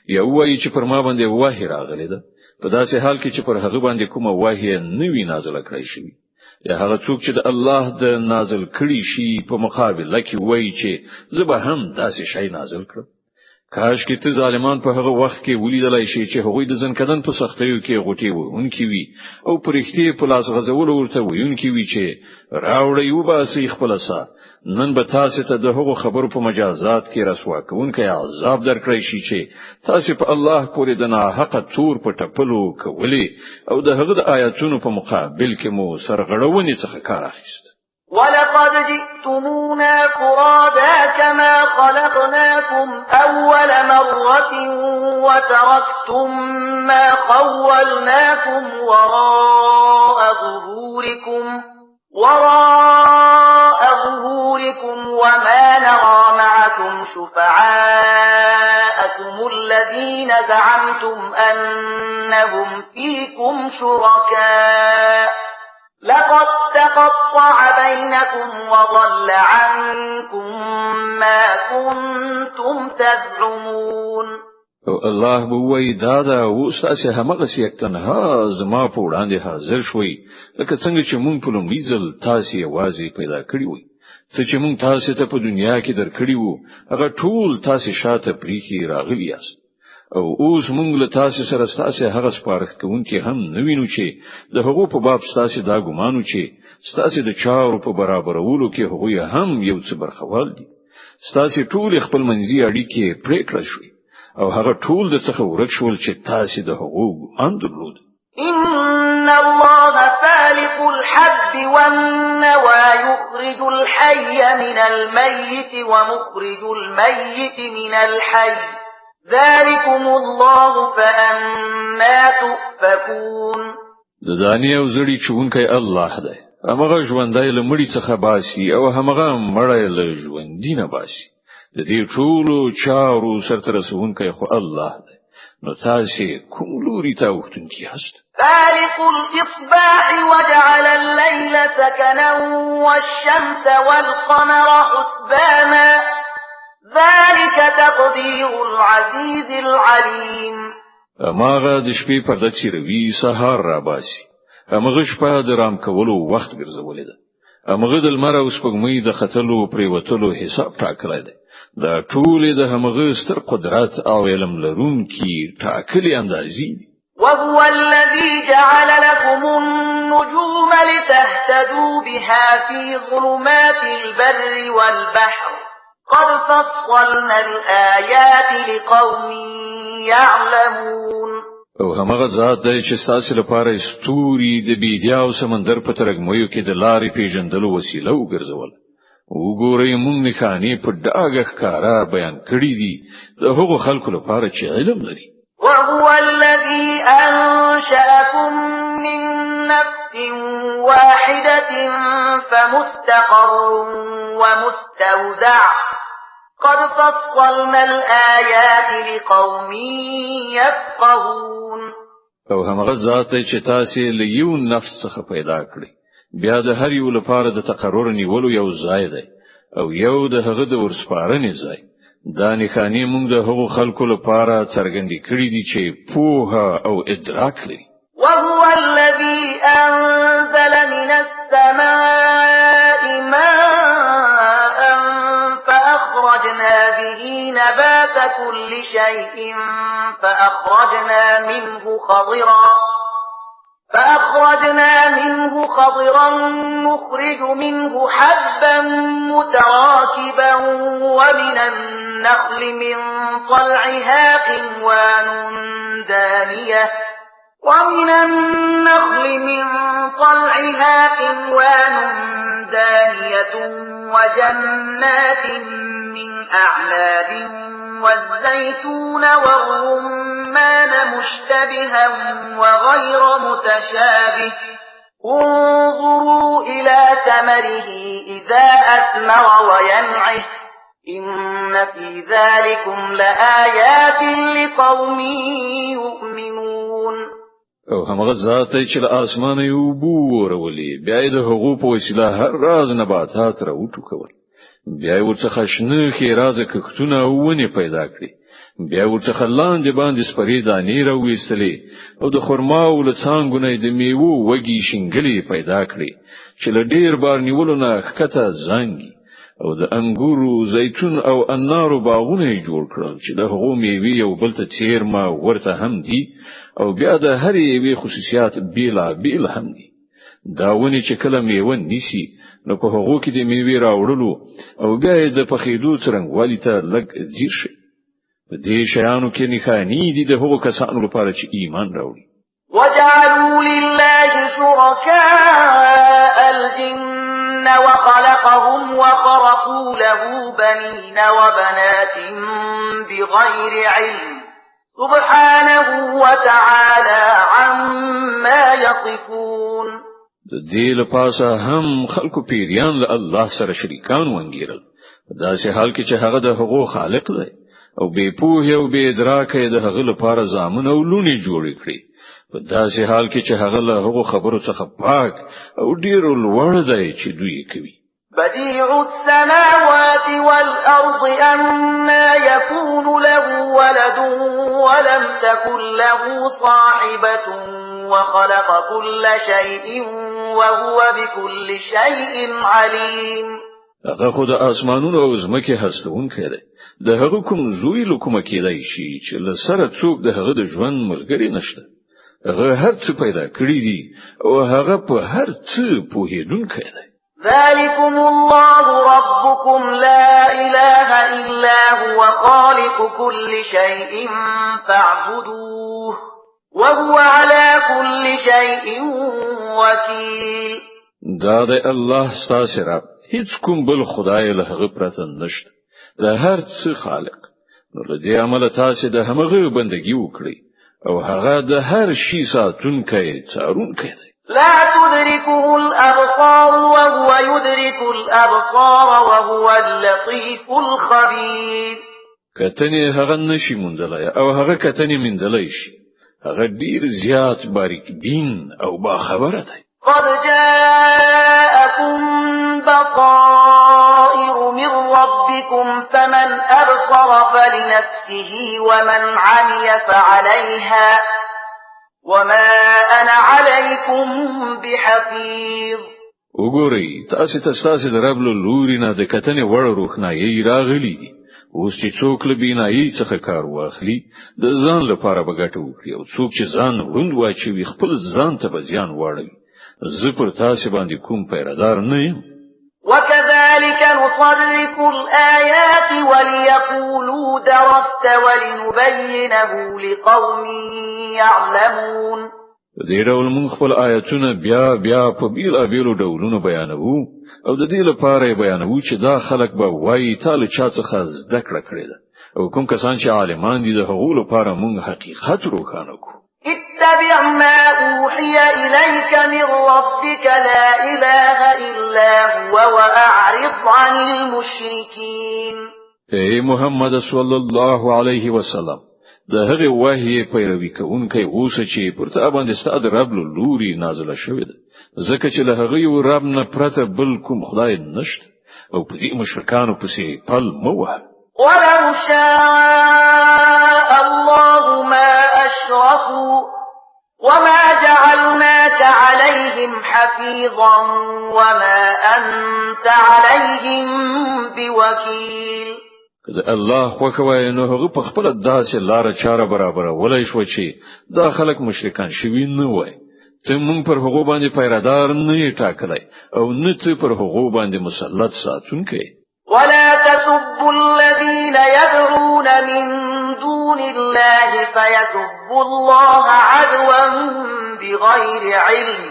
یا وایي چې پر ما باندې وحی راغلی ده په داسې حال کې چې پر هغه باندې کومه وحی نه وی نازل کړی شي یا هغه څوک چې د الله د نازل کړي شي په مقابل کې وایي چې زه به هم داسې شی نازل کړم. کاش کې ته ظالمان په هغه وخت کې ولیدلای شي چې هغوی د ځنکدن په سختیو کې غوټي وونکي وي او پرختي په لاس غزول ورته وونکي وي چې راوړی وباسي خپل سا نن به تاسو ته د هغو خبرو په مجازات کې رسوا کوونکی عذاب درکړی شي چې تاسو په الله پورې د ناحقه تور په ټپلو کولی او د هغه د آیاتونو په مقابل کې مو سرغړونې څخه کار اخیست. ولقد جئتمونا فرادا كما خلقناكم أول مرة وتركتم ما خولناكم وراء ظهوركم وما نرى معكم شفعاءكم الذين زعمتم أنهم فيكم شركاء لقد تقطع بينكم وضل عنكم ما كنتم تزعمون. الله بووی دادا وساسه همغه سیکتنها زما په وړاندې حاضر شوي لکه څنګه چې مونږ په لومړي ځل تاسو یوازې پیدا کړی وي څه چې مونږ تاسو ته په دنیا کې درکړی وو هغه ټول تاسو شاته پریخي راغلی یاست او اوس مونږ له تاسو سره تاسو هغه سپارښتونکي هم نوینو چې د هغو په باب تاسو دا ګمانو چې تاسو د چارو په برابرولو کې هغه هم یو څه برخوال دي تاسو ټول خپل منځي اړیکې پریکړه شوي او هغه ټول د څخه ورک شول چې تاسو د هغو ګمان درلود. إن الله فالق الحب والنوى يخرج الحي من الميت ومخرج الميت من الحي ذلكم الله فأنا تؤفكون. د دانی او زړی چونکې الله دی هغه ژوندای له مړي څخه باسي او هغه مړی له ژوندینه باسي د دې ټولو چارو سرته رسونکی خو الله دی نو تاسو کوم لوري ته وختونکي هست. فالق الإصباح وجعل الليل سكنا والشمس والقمر حسبانا ذلك تقدير العزيز العليم. اماغه د شپې پرده چیروي سهار را باسي امغه شپه د رام کولو وخت ګرځولې ده امغه د لمر او سپوږمۍ د خطلو پریوتلو حساب ټاکلی دی دا ټول د همغه ستر قدرت او علم لرونکي ټاکلي اندازې دي. وهو الذي جعل لكم النجوم لتهتدوا بها في ظلمات البر والبحر قد فصلنا الآيات لقوم يعلمون او همغه ذات دی چې تاسو لپاره ستوري د بیدیا او سمندر په ترګمویو کې د لارې پیژندلو وسیله وګرځول. وګورئ موږ نښانې په ډاګه ښکارا بیان کړې دي د هغو خلکو لپاره چې علم لري. وهو الذي أنشأكم من نفس واحدة فمستقر ومستودع قد فصلنا الآيات لقوم يفقهون. او همغه ذات چې تاسو له یو نفس څخه پیدا کړی بیا د هر یو لپاره د تقرر نیولو یو ځای دی او یو د هغه د ورسپارنې ځای. دا نښانې موږ د هغو خلکو لپاره څرګندې کړې دي چې پوهه او ادراک لري. وهو الذي أنزل من السماء ماء فأخرجنا به نبات كل شيء فأخرجنا منه خضرا نخرج منه حبا متراكبا ومن النخل من طلعها قنوان دانية وجنات من أعناب والزيتون والرمان مشتبها وغير متشابه انظروا إلى ثمره إذا أثمر وينعه إن في ذلكم لآيات لقوم يؤمنون. او همغه ذات چې له اسمانه یو بو ورولې بیا د هغو په وسیله هر راز نباتات راوټوکول بیا ورڅخه شنه خیرازه کښتونه ونی پیدا کړې بیا ورڅخه لاندې باندې سپری دانې راوېستلې او د خرما او له څنګهونه د میوه وږي شنګلې پیدا کړې چې له ډیر بار نیولو نه ښکته زنګي او د انګورو زیتون او انارو باغونه جوړ کړل چې د هغو میوې یو بل ته چیرما ورته هم دي او بیا د هر یوې خصوصیات بیلا بیل هم دي. دا ونی چې کله میوه نیسی نو په هغو کې د میوې راوړلو او بیا د پخېدو څرنګوالي ته لږ ځیر شي. په دې شیانو کې نښانې دي د هغو کسانو لپاره چې ایمان راوړي. وجعلوا لله شركاء الجن وخلقهم وخرقوا له بنين وبنات بغير علم سبحانه وتعالى عما يصفون. د دې لپاره هم خلکو پیریان له الله سره شریکان وانګیرل دا سه حال کې چې هغه د هغو خالق دی او بے پوهه او بے ادراک د هغه لپاره ځامن او لونی جوړ کړي په داسې حال کې چې هغه له هغو خبرو څخه پاک او ډیر لوړ دی چې دوی کوي. بديع السماوات والأرض أنى يكون له ولد ولم تكن له صاحبة وخلق كل شيء وهو بكل شيء عليم. هغه خو د اسمانونو او زمکه هستونکی دی د هغه کوم زوی لکوم کېدای شي چې له سره څوک د هغه د ژوند ملګری نشته. هغه هر څه پیدا کړی دی او هغه په هر څه پوهیدونکی دی. ذلكم الله ربكم لا إله إلا هو خالق كل شيء فاعبدوه وهو على كل شيء وكيل. دا د الله ستاسو رب هیڅ کوم بل خدای له هغه پرته نشته د هر څه خالق نو له دې عمله تاسو د همغه بندگی وکړئ او هغه د هر شي ساتونکی څارونکی دی. لا تدركه الأبصار وهو يدرك الأبصار وهو اللطيف الخبير. کتنې هغه نشي موندلای او هغه کتنې موندلای شي هغه ډیر زیات باریک بین او با خبره دی. قد جاءكم بصائر من ربكم فمن أبصر فلنفسه ومن عمي فعليها وما أنا عليكم بحفيظ. وګورئ تاسو د رب له لوري نه د کتنې وړ روښنايي راغلي دي اوس چې څوک له بینایي څخه کار واخلي د ځان لپاره به ګټه وکړي او څوک چې ځان وروند واچوي خپل ځان ته به زیان واړوي. زه پر تاسو باندې کوم پیردار نه یم. وكذلك نصرف الآيات وليقولوا درست ولنبينه لقوم يعلمون. دې ډول موږ خپل آیاتونه بیا په بیلابیلو ډولونو بیانوو او د دې لپاره بیانوو چې دا خلک به وایي تعالی چا څخه زده کړې ده او کوم کسان چې عالمان دي د هغو لپاره موږ حقیقت روښانه کوو. اتبع ما أوحي إليك من ربك لا إله إلا هو وأعرض عن المشركين. اے محمد صلی الله علیه وسلم د هغه وحی پیروي کوونکی اوسه چې پر تا باندې ستاسو رب لوري نازله شوې ده ځکه چې له هغه یو رب نه پرته بل کوم خدای نشته او په دې مشرکانو پسې پل موه. ولو شاء الله ما أشركوا وما جعلناك عليهم حفيظا وما أنت عليهم بوكيل. کله الله خوښوي نو هغه په خپل داسې لار چاره برابر ولای شو چې دا خلک مشرکان شوي نه وای ته مونږ پر هغه باندې پیرادار نه ټاکلای او نه ته پر هغه باندې مسلط ساتونکې. ولا تسبوا الذين يدعون من دون الله فيسبوا الله عدوا بغير علم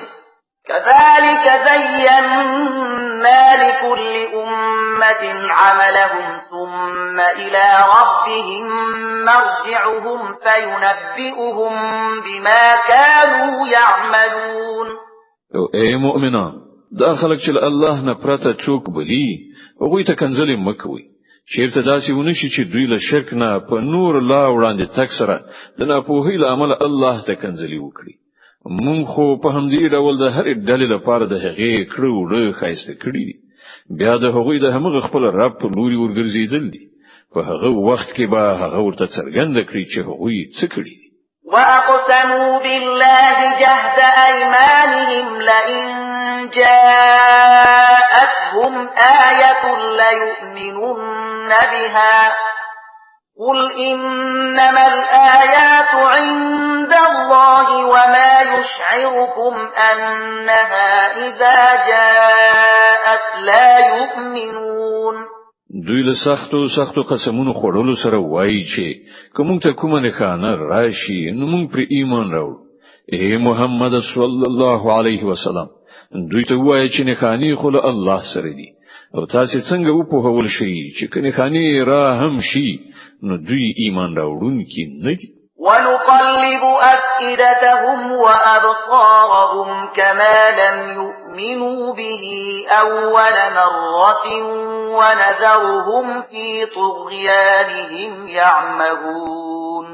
كذلك زينا لكل أمة عملهم ثم إلى ربهم مرجعهم فينبئهم بما كانوا يعملون. اے مؤمنان دا خلق چې الله نه پرته څوک بلی هغه ته کنځلې مکوي چیرته داسې ونشي چې دوی له شرک نه په نور لا وړاندې تک سره د ناپوهۍ له امله الله ته کنځلې وکړي. مونږ خو په همدې ډول د هر ډلې لپاره د هغې کړو خایسته کړی بیا د هغوی د همغه خپل رب په لوري ورګرځیدل دي په هغه وخت کې به هغه ورته څرګند کړي چې هغوی څه کړی. وأقسموا بالله جهد أيمانهم لئن جاءتهم آية ليؤمنن بها قل إنما الآيات عند الله وما يشعركم أنها إذا جاءت لا يؤمنون. دوی له سختو قسمونو خوړلو سره وایي چې کوم ته کومه نښانه راشي نو موږ پر ایمان راوړو. اے محمد صلی الله علیه وسلم دوی ته وایي چې نښانې خو له الله سره دي او تاسو څنګه وپوهول شئ چې نښانې را هم شي نو دوی ایمان راوړونکي نه دي. ونقلب أفئدتهم وأبصارهم كما لم يؤمنوا به أول مرة ونذرهم في طغيانهم يعمهون.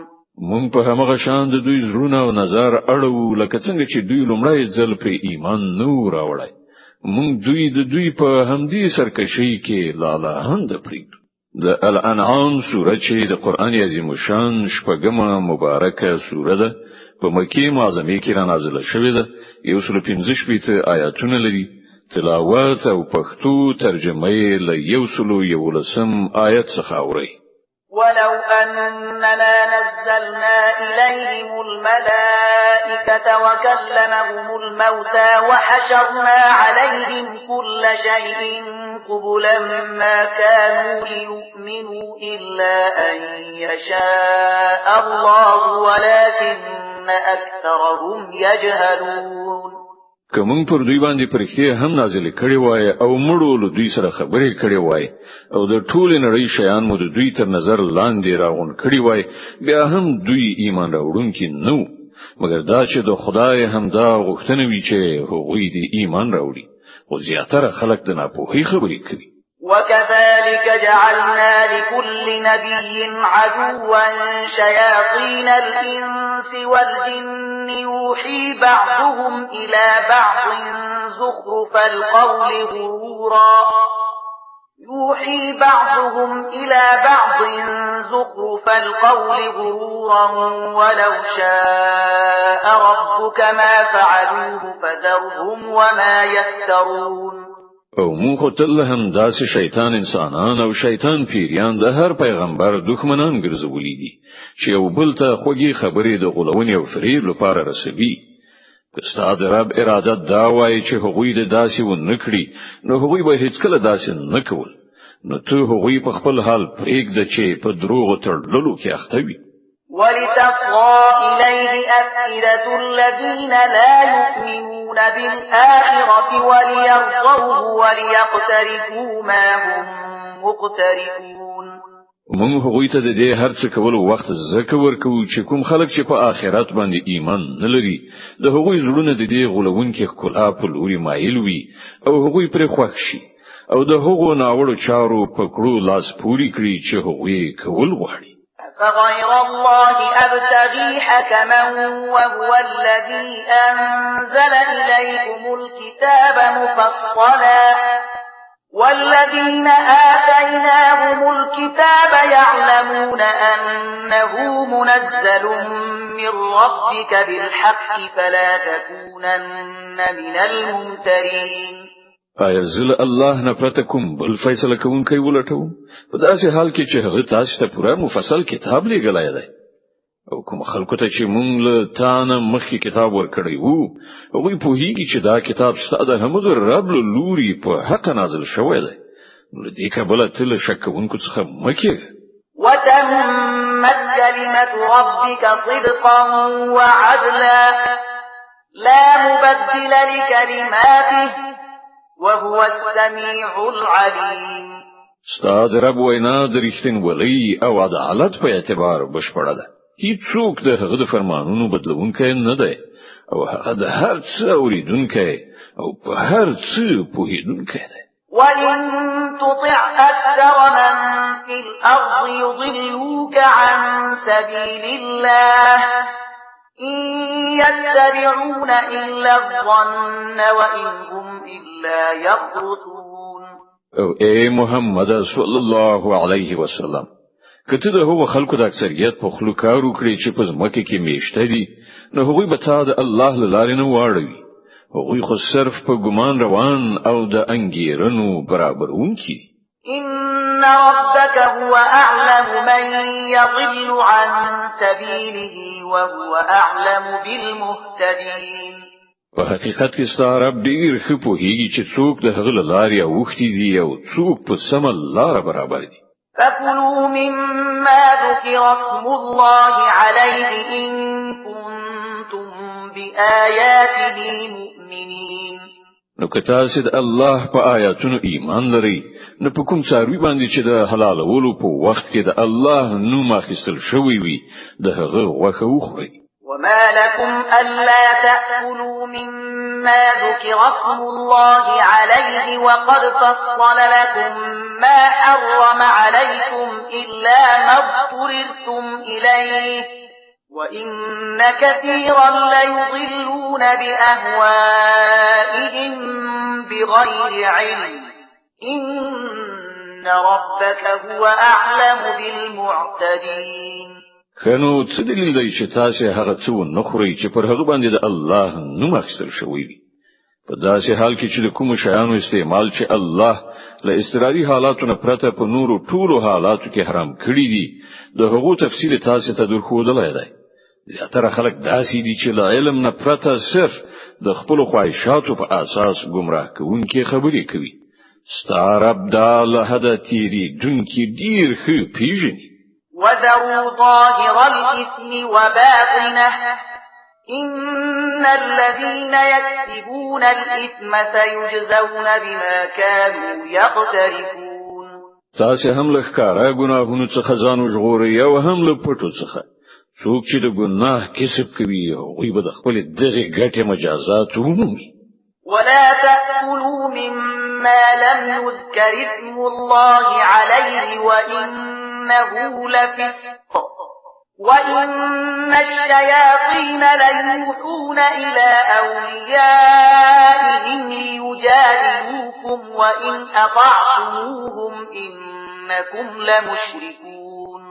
مونږ په هغه شان د دوی زړونه او نظر اړو لکه څنګه چې دوی لومړی ځل پر ایمان نو راوړای مونږ دوی په همدې سرکشي کې لالاهند پریږدو. د الانعام سوره چې د قران عظیم شان شپږمه مبارکه سوره ده په مکه معظمه کې را نازله شوې ده 115 آیاتونه لري تلاوت او پښتو ترجمه یې له 111 آیت څخه اوري. ولو أننا نزلنا إليهم الملائكة وكلمهم الموتى وحشرنا عليهم كل شيء قبلا ما كانوا ليؤمنوا إلا أن يشاء الله ولكن أكثرهم يجهلون. کوم پر دوی باندې پرخته هم نازل کړي وای او مړو له دوی سره خبرې کړي وای او د ټول نړۍ شیان مو د دوی تر نظر لاندې راغون کړي وای بیا هم دوی ایمان راوړونکي نو مګر دا چې د خدای هم دا غوښتنه وی چې هغوی دې ایمان راوړي او زیاتره خلک د ناپوهۍ خبرې کوي. وكذلك جعلنا لكل نبي عدوا شياطين الإنس والجن يوحي بعضهم إلى بعض زخرف القول غرورا ولو شاء ربك ما فعلوه فذرهم وما يفترون. او مونږ تل هم داسې شیطان انسانان او شیطان پیریان د هر پیغمبر دښمنان ګرځولي دي چې یو بل ته خوږی خبرې د غولونې او فریب لپاره رسوي. که ستاسو رب اراده دا وایي چې هغوی د داسې و نکړي نو هغوی به هیڅ کله داسې نه کول نو ته هغوی په خپل حال پرېږده چې په دروغو تړلو کې اخته وي. ولتصغى إليه أفئدة الذين لا يؤمنون بالآخرة وليرضوه وليقترفوا ما هم مقترفون. مونږ هغوی ته د دې هر څه کولو وخت زکه ورکو چې کوم خلک چې په آخرت باندې ایمان نه لري د هغوی زړونه د دې غولونکي ښکلا په لوري مایل وي او هغوی پرې خوښ شي او د هغو ناوړو چارو په کړو لاس پوري کړي چې هغوی کول غواړي. فغير الله أبتغي حكما وهو الذي أنزل إليكم الكتاب مفصلا والذين آتيناهم الكتاب يعلمون أنه منزل من ربك بالحق فلا تكونن من الممترين. آیا زل الله نه پرته کوم بل فیصله کوونکی ولټو په داسې حال کې چې هغه تاسو ته پوره مفصل کتاب لېږلی دی او کوم خلکو ته چې مونږ له تانه مخکې کتاب ورکړی وو هغوی پوهیږي چې دا کتاب ستاسو د همغه رب له لوري په حق نازل شوی دی نو له دې کبله ته له شک کوونکو څخه مه کېږه. وتمت كلمة ربك صدقا وعدلا لا مبدل لكلماته وهو السميع العليم. ستاد رب وینا د رښتینولۍ او عدالت په اعتبار بشپړه ده. هیڅوک د هغه د فرمانونو بدلونکی نه دی او هغه د هر څه اوریدونکی او په هر څه پوهیدونکی دی. وَإِن تُطِعْ أَكْثَرَ مَن فِي الْأَرْضِ يُضِلُّوكَ عَن سَبِيلِ اللَّهِ إِن يَتَّبِعُونَ إِلَّا الظَّنَّ وَإِنْ هُمْ إِلَّا يَخْرُصُونَ. او اے محمد صلی الله علیه وسلم کته د هغو خلکو د اکثریت په خلو کار وکړي چې په ځمکه کې میشته دي نو هغوی به تا د الله له لارې نه واړوي. هغوی خو صرف په ګمان روان او د انګیرنو برابرونکي. إن ربك هو أعلم من يضل عن سبيله وهو أعلم بالمهتدين. په حقیقت کې ستاسو رب ډیر ښه پوهیږي چې څوک د هغه لارې اوښتي دي او څوک په سمه لار برابر دي. فكلوا مما ذكر اسم الله عليه إن كنتم بآياته مؤمنين. نو که تاسو د الله په آیاتونو ایمان لرئ نو په کوم څاروي باندې چې د حلالولو په وخت کې د الله نوم اخیستل شوی وي د هغه غوښه وخورئ. وما لكم ألا تأكلوا مما ذكر اسم الله عليه وقد فصل لكم ما حرم عليكم إلا ما اضطررتم إليه وإن كثيرا ليضلون بأهوائهم بغير علم إن ربك هو أعلم بالمعتدين. خنو څه دلیل دی چې تاسو هغه څه نه خورئ چې پر هغه باندې د الله نوم اخیستل شوی وي په داسې حال کې چې د کوم شیانو استعمال چې الله له استراري حالاتو نه پرته په نورو ټولو حالاتو کې حرام کړی دي د هغو تفصیل تاسو ته درخودلای دی. زیاتره خلک داسې دي چې له علم نه پرته صرف د خپل خواهشاتو په اساس گمراه کوونکي خبرې کوي. ستارب دا له هدا تیری دونکي ډیر ښه پیژني. وذروا ظاهر الإثم وباطنه إن الذين يكسبون الإثم سيجزون بما كانوا يقترفون. تاسو هم له ښکارا ګناهونو څخه ځان وژغورئ او هم له پټو څخه. څوک چې د ګناه کسب کوي هغوی به د خپل دغه ګټې مجازات ومومي. ولا تأكلوا مما لم يذكر اسم الله عليه وإنه لفسق وإن الشياطين ليوحون إلى أوليائهم ليجادلوكم وإن أطعتموهم إنكم لمشركون.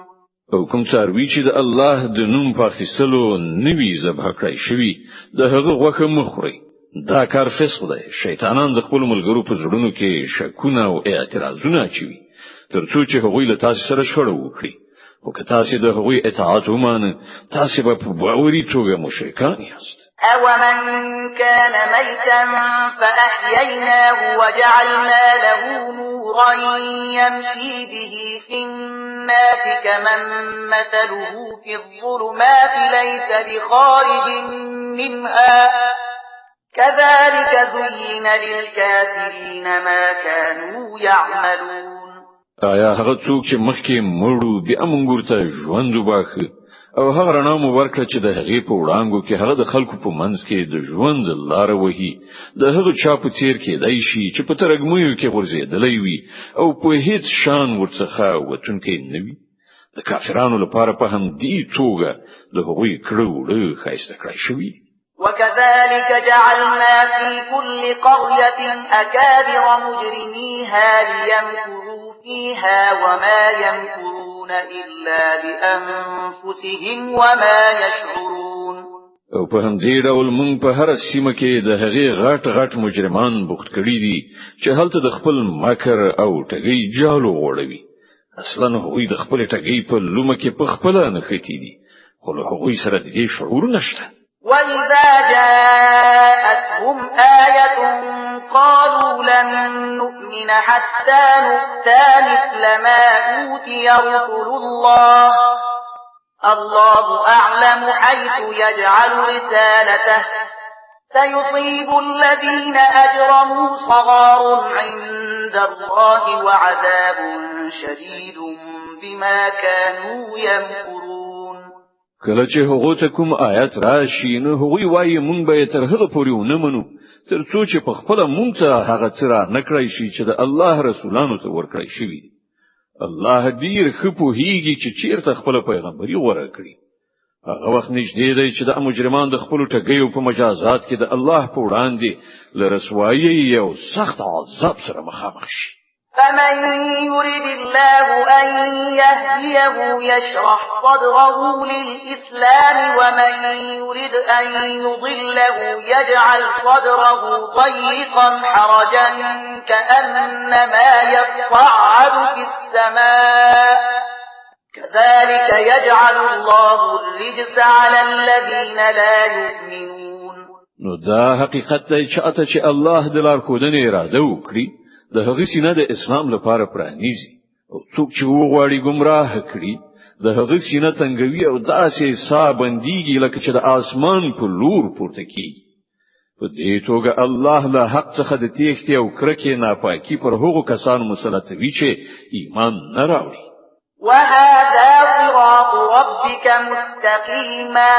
او کوم څاروي چې د الله د نوم په اخیستلو نوی ذبح کړی شوی د هغه غوښه مخوري. دا کار فسق دی. شیطانان د خپل ملګرو په زړونو کې شکونه او اعتراضونه اچوي ترڅو چې هغوی له تاسو سره شخړه وکړي. او که تاسو د هغوی اطاعت ومانه تاسو به په باوري توګه مشرکان یاست. أَوَمَنْ كَانَ مَيْتًا فَأَحْيَيْنَاهُ وَجَعَلْنَا لَهُ نُورًا يَمْشِي بِهِ فِي النَّاسِ كَمَنْ مَثَلُهُ فِي الظُّلُمَاتِ لَيْسَ بِخَارِجٍ مِنْهَا كَذَلِكَ زُيِّنَ لِلْكَافِرِينَ مَا كَانُوا يَعْمَلُونَ آیا هغه څوک چې مخکې مړو بیا موږ ورته ژوند وباخه او هغه رڼا مو ورکړه چې د هغې په وړاندو کې هغه د خلکو په منځ کې د ژوند لار وهي د هغه چا په څیر کېدای شي چې په ترګمویو کې غورځېدلی وي او په هیڅ شان ورڅخه وتونکی نه وي د کافرانو لپاره په همدې توګه د هغوی کړه وړه ښایسته کړای شوي وكذلك جعلنا في كل قرية أكابر مجرميها ليمكروا فيها وما يمكرون إلا بأنفسهم وما يشعرون او په همدې ډول مونږ په هر سیمه کې د هغې غټ مجرمان بوخت کړي دي چې هلته د خپل مکر او ټګۍ جالو غوړوي اصلا هغوی د خپل ټګۍ په لومه کې په خپل نه ختي دي خو له هغوی سره د دې شعور نشته وَإِذَا جَاءَتْهُمْ آيَةٌ قَالُوا لَن نُّؤْمِنَ حَتَّى نُؤْتَىٰ مِثْلَ مَا أُوتِيَ رُسُلُ اللَّهِ اللَّهُ أَعْلَمُ حَيْثُ يَجْعَلُ رِسَالَتَهُ سَيُصِيبُ الَّذِينَ أَجْرَمُوا صَغَارٌ عِندَ اللَّهِ وَعَذَابٌ شَدِيدٌ بِمَا كَانُوا يَمْكُرُونَ کله چې هغه ته کوم آیت راشي نو هغوی وایي مونږ به تر هغه پورې ونه منو تر څو چې په خپل مونږ ته هغه څه نه کړی شي چې د الله رسولانو ته ورکړی شي الله ډیر ښه پوهیږي چې چیرته خپل پیغمبري غوړه کړی هغه وخت نږدې دی چې د مجرمان د خپل ټګیو په مجازات کې د الله په وړاندې له رسوایي او سخت عذاب سره مخامخ شي فمن يرد الله أن يهديه يشرح صدره للإسلام ومن يرد أن يضله يجعل صدره ضيقا حرجا كأنما يصعد في السماء كذلك يجعل الله الرجس على الذين لا يؤمنون نو دا حقیقت دی چې الله د لارښودنې اراده وکړي د هغې سینه د اسلام لپاره پرانیزي او څوک چې وغواړي گمراه کړي د هغې سینه تنګوي او داسې ساه بنديږي لکه چې د اسمان په لور پورته کیږي په دې توګه الله له حق څخه د تېښتې او کرکې ناپاکي پر هغو کسانو مسلطوي چې ایمان نه راوړي وهذا صراط ربك مستقيما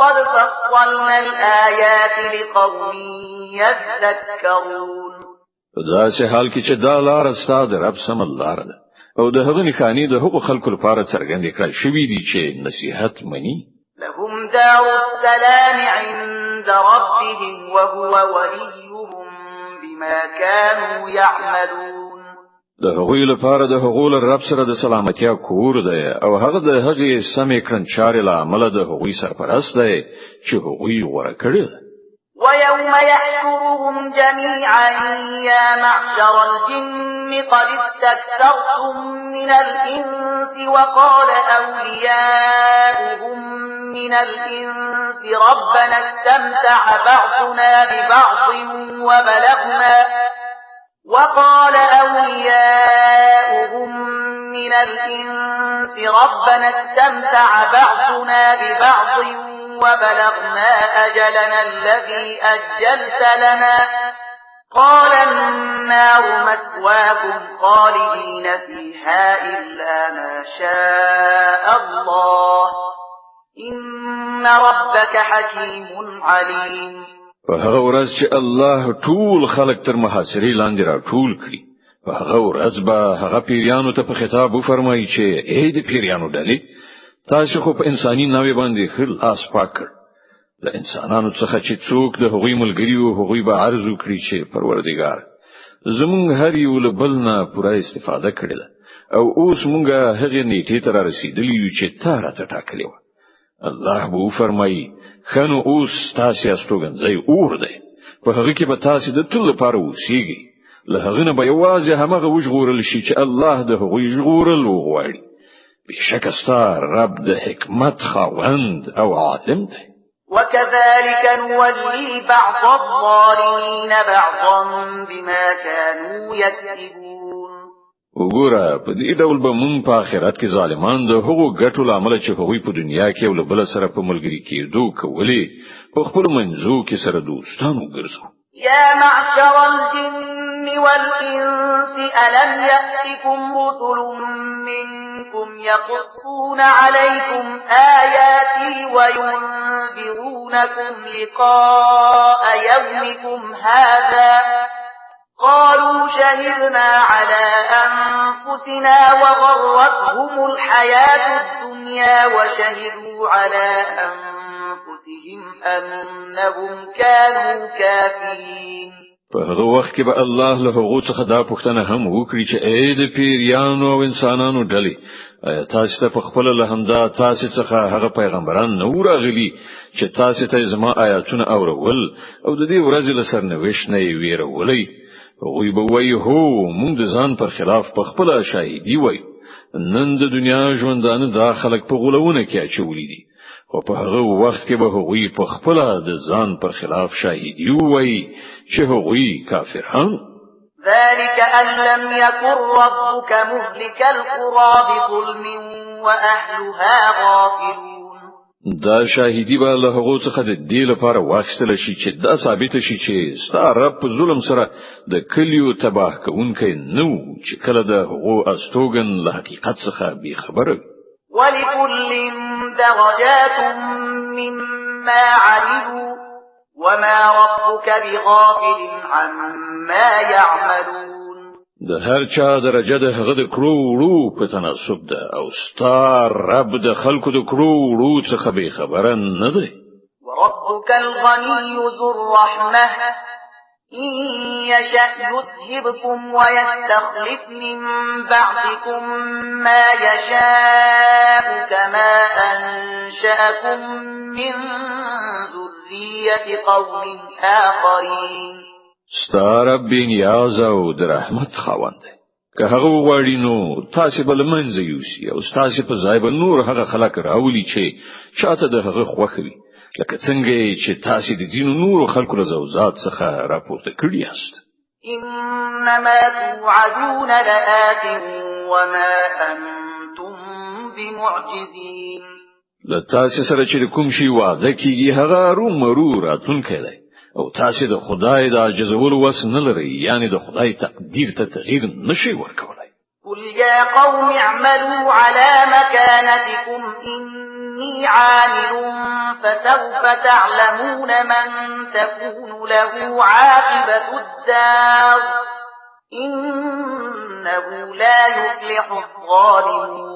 قد فصلنا الآيات لقوم يذكرون په داسې حال کې چې دا لار ستاسو د رب سم لار ده او د هغه نښانې د هغو خلکو لپاره څرګندې کړل شوې دي چې نصيحت مني لهم دار السلام عند ربهم وهو وليهم بما كانوا يعملون د هغوی لپاره د هغو رب سره د سلامتیا کور دی او هغه د هغې سمې کړنچارې له عمله د هغوی سرپرست دی چې هغوی غوړه کړی ويوم يحشرهم جميعا يا معشر الجن قد استكثرتم من الإنس وقال أولياؤهم من الإنس ربنا استمتع بعضنا ببعض وبلغنا أجلنا الذي أجلت لنا قال النار مثواكم خالدين فيها إلا ما شاء الله إن ربك حكيم عليم فهغه ورځ چې الله ټول خلق تر محاصرې لاندې را ټول کړي فهغه ورځ به هغه پیریانو ته په خطاب وفرمایي چې اې دې پیریانو ډلې تاسو خو په انساني نوې باندې خلاص پاکړ د انسانانو څخه چې څوک د هغوی ملګری او هغوی به عرض وکړي چې پروردګار زمونږ هر یو له بل نه پوره استفاده کړل او اوس مونږ هغه نیټه ته رسیدلی یو چې تا راته ټاکلی و الله به فرمایي خنو اوس تاسو استوګنځي اور دی په هغه کې به تاسو د تل لپاره اوسېږئ له هغه نه به یوازې همغه وژغورل شي چې الله د هغوی ژغورل وغواړي بشک ستار رب د حکمت خاوند او عالم دی وكذلك نولي بعض الظالمين بعضا بما كانوا يكسبون. وګوره په دې ډول به مونږ په آخرت کې ظالمان د هغو ګټو لامل چې هغوی په دنیا کې ول بل سره په ملګری کېدو کولې په خپل منځو کې سره دوستان وګرځو. يا معشر الجن والإنس ألم يأتكم رسل منكم يقصون عليكم آياتي وينذرونكم لقاء يومكم هذا قالوا شهدنا على أنفسنا وغرتهم الحياة الدنيا وشهدوا على أنفسهم أنهم كانوا كافرين. په هغه وخت کې به الله له هغو څخه دا پوښتنه هم وکړي چې اې د پیریانو او انسانانو ډلې تاسو ته په خپل له همدا تاسو څخه هغه پیغمبران نو راغلي چې تاسو ته زما آیاتونه اورول او د دې ورځې له سرنوشت نه ویرولې. وی به وای هو مونږ د ځان پر خلاف په خپل شاهدی وای نن د دنیا ژوندانه د خلک په غولونه کې اچولې دي او په هغه وخت کې به هغوی په خپل د ځان پر خلاف شاهدی وای چې هغوی کافران. ذلك أن لم يكن ربك مهلك القرى بظلم وأهلها غافلون. دا شاهدی به له هغه څخه د دې لپاره واخستل شي چې دا ثابت شي چې ستاره رب په ظلم سره د کلیو تباه کوونکی نو چې کله د هغو استوګن له حقیقت څخه بي خبره. ولكل درجات مما عملوا وما ربك بغافل عما يعملون. د هر چا درجه د هغه د کروړو په تناسب ده او ستار رب د خلکو د کروړو څخه به خبره نه ده. وربك الغني ذو الرحمة إن يشأ يذهبكم ويستخلف من بعدكم ما يشاء كما أنشأكم من ذرية قوم آخرين. ستاره بنیاز او د رحمت خاوند که هغه وغواړي نو تاسو بل منځ یوسي او تاسو په ځای به نور هغه خلک راولي چې شاته د هغه خوخوي لکه څنګه چې تاسو د دین نور خلکو له زوجات څخه راپورته کړی یاست. انما توعدون لآت وما انتم بمعجزين. لتاسو سره چې کوم شی وعده کیږي هغه رومرو راتونکی دی او تاسو د خدای د عجزولو وس نه لري یعنی د خدای تقدیر ته تغییر نشي ورکولای. قل يا قوم اعملوا على مكانتكم إني عامل فسوف تعلمون من تكون له عاقبة الدار إنه لا يفلح الظالمون.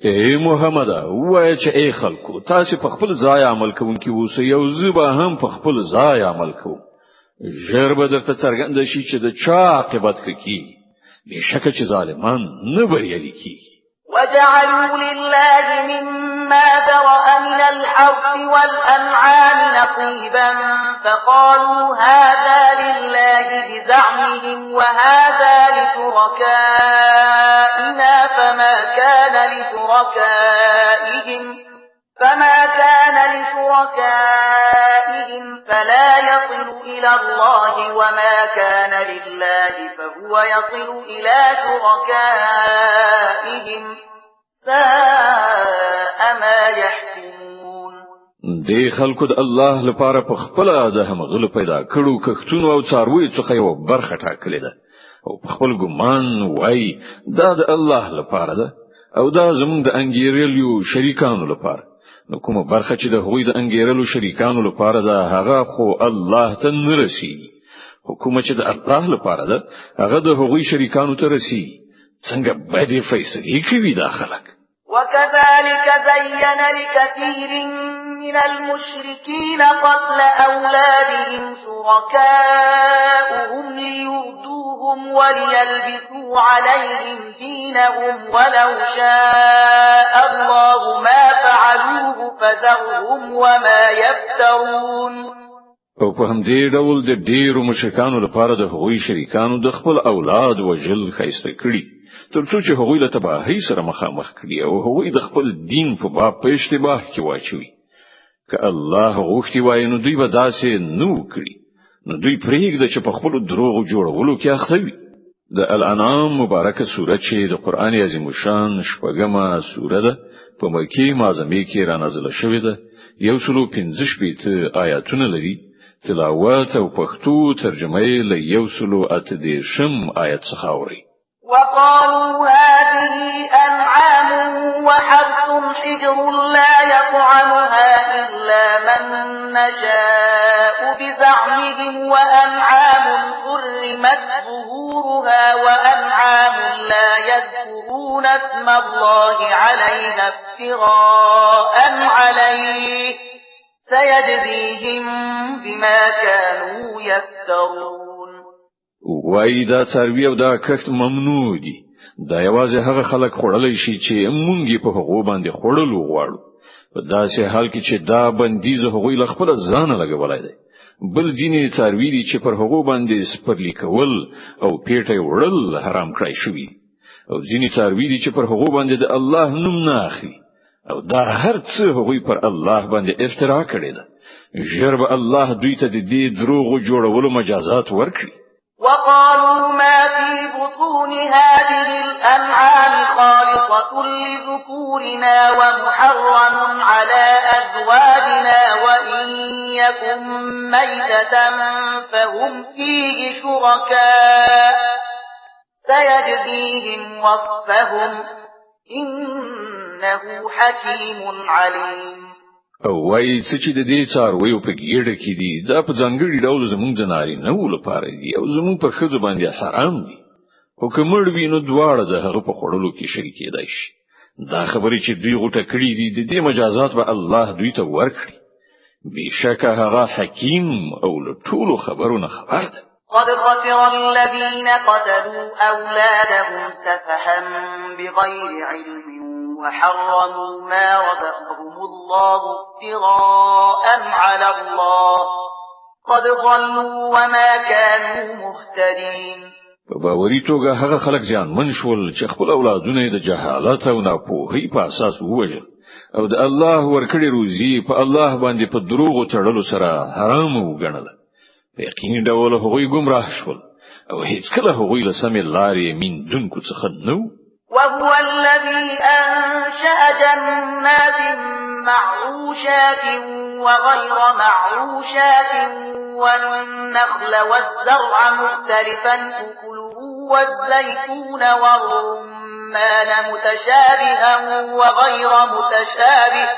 اے محمد وای چې اے خلکو تاسو په خپل ځای عمل کوونکی اوسئ او زبا هم په خپل ځای عمل کوو. ژر به درته څرګند شي چې د چا عاقبت کوي بشکه چې ظالمان نه بریالي کیږي. وجعلوا لله مما ذرأ من الحرث والأنعام نصيبا فقالوا هذا لله بزعمهم وهذا لشركائنا فما كان لشركائهم فلا يصل إلى الله وما كان لله فهو يصل إلى شركائهم ساء ما يحكمون. دی خلکو د الله لپاره په خپل د همغلو پیدا کړو کښتونو او څاروي څخه یو برخه ټاکلې ده او په خپل ګمان وای دا د الله لپاره ده او دا زموږ د انګیرلو شریکانو لپاره. نو کومه برخه چې د هغوی د انګیرلو شریکانو لپاره ده هغه خو الله ته نه رسیږي. حکومت چې د الله لپاره ده هغه د هغوی شریکانو ته رسیږي. څنګه باندې فیصله کوي دا خلک. وكذلك زين لكثير من المشركين قتل أولادهم شركاؤهم ليردوهم وليلبسوا عليهم دينهم ولو شاء الله ما فعلوه فذرهم وما يفترون. او په همدې ډول د ډیرو مشرکانو لپاره د هغوی شریکانو د خپل اولاد وژل خیسته کړي ترڅو چې هغوی له تباهۍ سره مخامخ کړي او هغوی د خپل دین په باب په اشتباه کې واچوي. که الله غوښتي وای نو دوی به داسې نو کړی نو دوی پرېږده چې په خپل دروغ جوړولو کې اخته وي د الانعام مبارکه سوره چې د قران عظیم شان شپږمه سوره ده په مکه معظمه کې را نازله شوې ده 115 آیاتونه لري تلاوت او پښتو ترجمه یې له 108 آیت څخه اوري وقالوا هذه أنعام وحرث حجر لا يطعمها إلا من نشاء بزعمهم وأنعام حرمت ظهورها وأنعام لا يذكرون اسم الله عليها افتراء عليه سيجزيهم بما كانوا يفترون وای دا څاروي او دا کښت ممنوع دي دا یوازې هغه خلک خورلای شي چې مونږ په هغه باندې خورلو غواړو په داسې حال کې چې دا بندیز هغوی له خپل ځان لګولای دی بل ځینې څاروي دي چې پر هغه باندې سپرلی کول او پیټه وړل حرام کړی شوی او ځینې څاروي دي چې پر هغه باندې د الله نوم نه اخلي او دا هر څه هغوی پر الله باندې افترا کړی ده ژر به الله دوی ته د دې دروغ جوړولو مجازات ورکړي وقالوا ما في بطون هذه الأنعام خالصة لذكورنا ومحرم على أزواجنا وإن يكن ميتة فهم فيه شركاء سيجزيهم وصفهم إنه حكيم عليم او وای چې د دې څارویو په ګیډه کې دي دا په ځانګړي ډول زموږ د نارینه‌و لپاره دي او زموږ په ښځو باندې حرام دي او که مړ وي نو دواړه د هغه په خوړلو کې شریک کېدای شي دا خبرې چې دوی غوټه کړې دي د دې مجازات به الله دوی ته ورکړي بشکه هغه حکیم او له ټولو خبرونه خبر ده قد خسر الذين قتلوا أولادهم سفها بغير علم وحرموا ما رزقهم الله افتراء على الله قد ضلوا وما كانوا مهتدين په باوري توګه هغه خلک ځان منشول چې خپل اولادونه د جهالت او ناپوهۍ په اساس ووجل او د الله ورکړي روزي په الله باندې په دروغ تړلو سره حرام وګڼل په یقیني ډول هغوی گمراه شول او هیڅ کله هغوی له سمې لارې من دونکو څخه نو وهو الذي أنشأ جنات معروشات وغير معروشات والنخل والزرع مختلفا أكله والزيتون والرمان متشابها وغير متشابه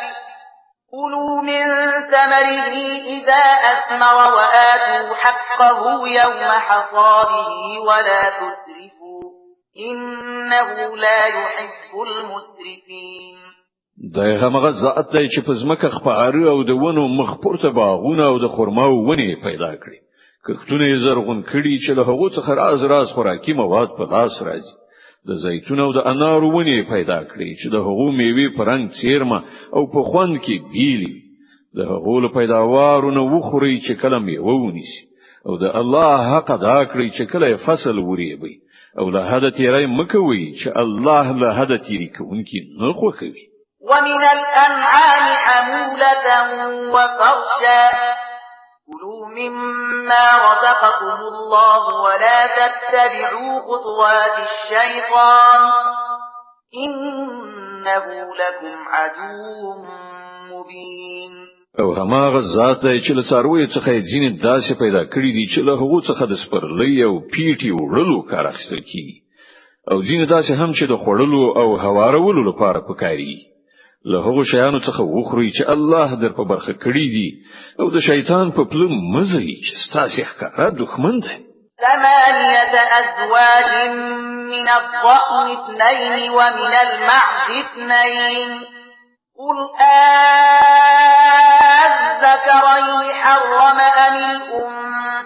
كلوا من ثمره إذا أثمر وآتوا حقه يوم حصاده ولا تسرفوا إنه لا يحب المسرفين دا هغه ذات دی چې په ځمکه خپاره او د ونو مخپورته باغونه او د خرماو ونی پیدا کړي کښتونه زرغون کړي چې له هغه څخه راز خوراکي مواد په لاس راځي د زیتون او د انار ونی پیدا کړي چې د هغو میوې پرنګ چیرمه او په خوند کې بیلي د هغو له پیداوارونو وخوري چې کله میوه ونیسي او د الله حق ادا کړي چې کله فصل وریبي او له هدا تیرای مکوي چې الله له هدا تیری کوونکی نه خوښوي ومن الأنعام حمولة وفرشا كلوا مما رزقكم الله ولا تتبعوا خطوات الشيطان إنه لكم عدو مبين او هماغه ذات چې له څاروي څخه ځینې داسې پیدا کړی دي چې له هغه څخه د سپرلۍ او پیټي وړلو کار اخیستل کیږي او ځینې داسې هم چې د خوړلو او هوارولو لپاره پکاري له هغه شیانو څخه وخوري چې الله در په برخه کړی دي او د شیطان په پلو مزي چې ستاسو ښکارا دښمن دی 8 أزواج من الضأن 2 ومن المعز 2 قل الذكرين حرم أم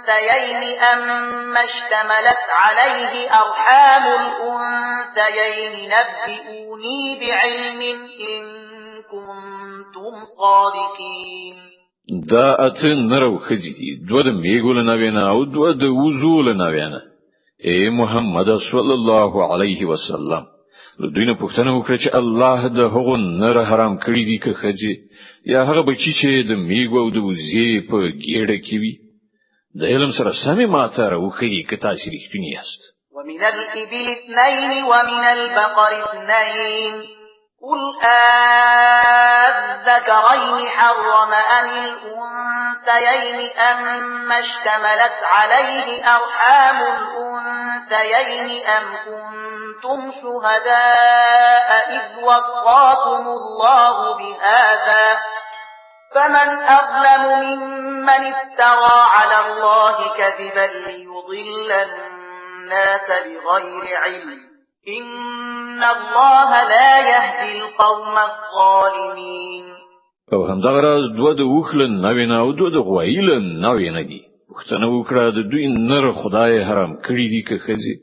الأنثيين أما اشتملت عليه أرحام الأنثيين نبئوني بعلم إن كنتم صادقين دا اتن نرو خجدي دو د میګول نوینا او دو د وزول نوینا اے محمد صلی الله علیه وسلم له دوی نه پوښتنه وکړه چې الله د هغو نره حرام کړی دي که ښځې یا هغه بچی چې د میږو او د وزې په ګېډه کې وي د علم سره سمې ماته راوښیي که تاسې رښتوني یاست. ومن الإبل 2 ومن البقر 2 قل الذكرين حرم أم الأنثيين أما اشتملت عليه أرحام الأنثيين أم كنتم شهداء إذ وصاكم الله بهذا فمن أظلم ممن افترى على الله كذبا ليضل الناس بغير علم إن الله لا يهدي القوم الظالمين. او همدغه راز دوه د اوخل نوینه او دوه د غوایل نوینه دي. پښتنه وکړه د دوی نر خدای حرام کړی دي که ښځې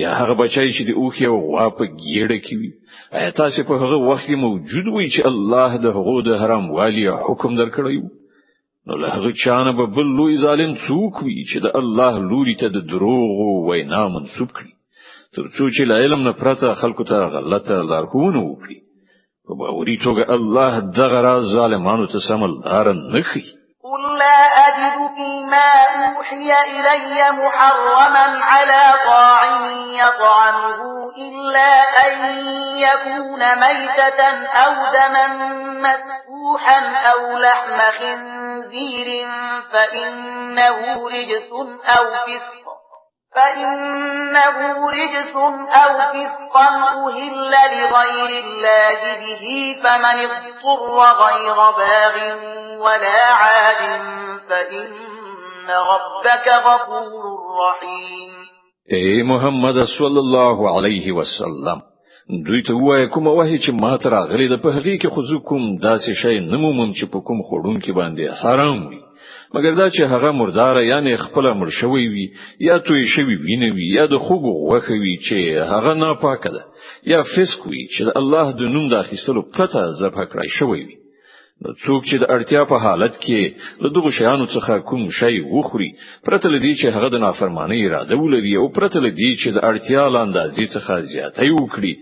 یا هغه بچای چې د اوخ یو غوا په ګېډه کې وي. آیا تاسو په هغه وخت موجود وي چې الله د هغو د حرام والی حکم درکړی وو؟ نو له هغه چانه به بل لوی ظالم څوک وي چې د الله لوري ته د دروغ وینا منسوب کړي ترڅو چې له علم نه پرته خلکو ته غلطه لارښوونه وکړي. په باوري توګه الله دغه راز ظالمانو ته سم لار نه ښیي. قل لا أجد فيما أوحي إلي محرما على طاعم يطعمه إلا أن يكون ميتة أو دما مسفوحا أو لحم خنزير فإنه رجس أو فسقا أهل لغير الله به فمن اضطر غير باغ ولا عاد فإن ربك غفور رحيم. اے محمد صلی الله علیه وسلم دوی ته وایي کوم وحی چې ما تر غلې د په هغه کې خو کوم داسې شی نمومم چې په کوم خورون کې باندې حرام وي مګر دا چې هغه مردار یعنی خپل مړ شوی وي یا توی شوی وینوي یا د خوګو وخوي چې هغه ناپاکه ده یا فسق وي چې د الله د نوم د اخیستلو پرته ذبح کړی شوی وي. نو څوک چې د اړتیا په حالت کې له دغه شیانو څخه کوم شی وخوري پرته لدی چې هغه د نافرمانی اراده ولري او پرته لدی چې د اړتیا لاندازې څخه زیاتې وکړي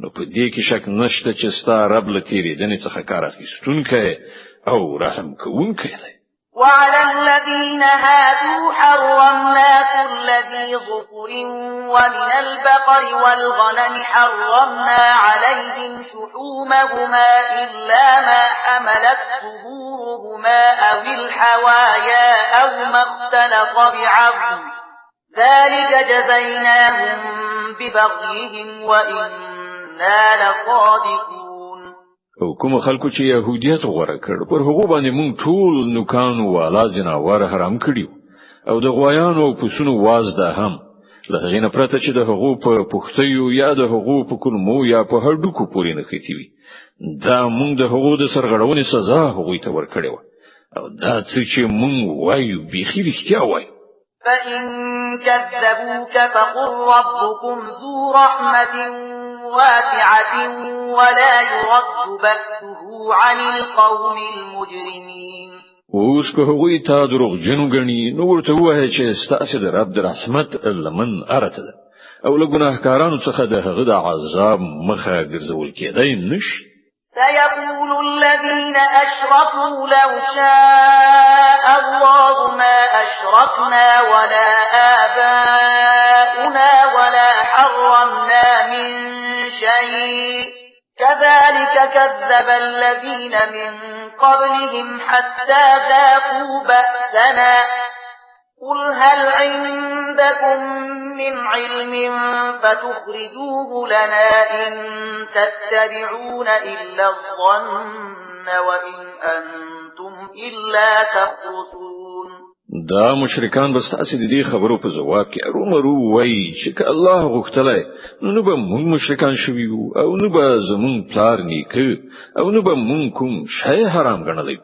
نو په دې کې شک نشته چې ستا رب لتیری دنه څخه کار اخیستونکی او رحم کوونکی دی. وعلى الذين هادوا حرمنا كل ذي ظفر ومن البقر والغنم حرمنا عليهم شحومهما إلا ما حملت ظهورهما أو الحوايا أو ما اختلط بعظم ذلك جزيناهم ببغيهم وإنا لصادقون. او کوم خلکو چې يهوديت غوړه کړ پر هغه باندې مونږ ټول نوکان والا جناور حرام کړیو او د غویانو او پسونو وازده هم لغې نه پرته چې د هغو په پختیو یا د هغو په کلمو یا په هډوکو پورې نه خېتی وي دا مونږ د هغو د سرغړونې سزا هغوی ته ورکړو او دا چې مونږ وایو بيخي رښتیا وایو. فإن كذبوك فقل ربكم ذو رحمة واسعة ولا يرد بأسه عن القوم المجرمين. اوس که هغوی تا دروغ جنو غني نو ورته وایي چې ستاسو د رب د رحمت لمن ارته ده او له ګناهکارانو څخه د هغه د عذاب مخه ګرځول کېدای نشي. سيقول الذين أشركوا لو شاء الله ما أشركنا ولا آباؤنا ولا حرمنا من شيء كذلك كذب الذين من قبلهم حتى ذاقوا بأسنا قل هل عندكم من علم فتخرجوه لنا إن تتبعون إلا الظن وإن أنتم إلا تخرصون. دا مشرکان بس تاسو د دې خبرو په جواب کې ارومرو وایي چې الله غوښتلای نو به موږ مشرکان شوي او نو به زمون پلار نیکه او نو به موږ کوم شی حرام ګڼلی.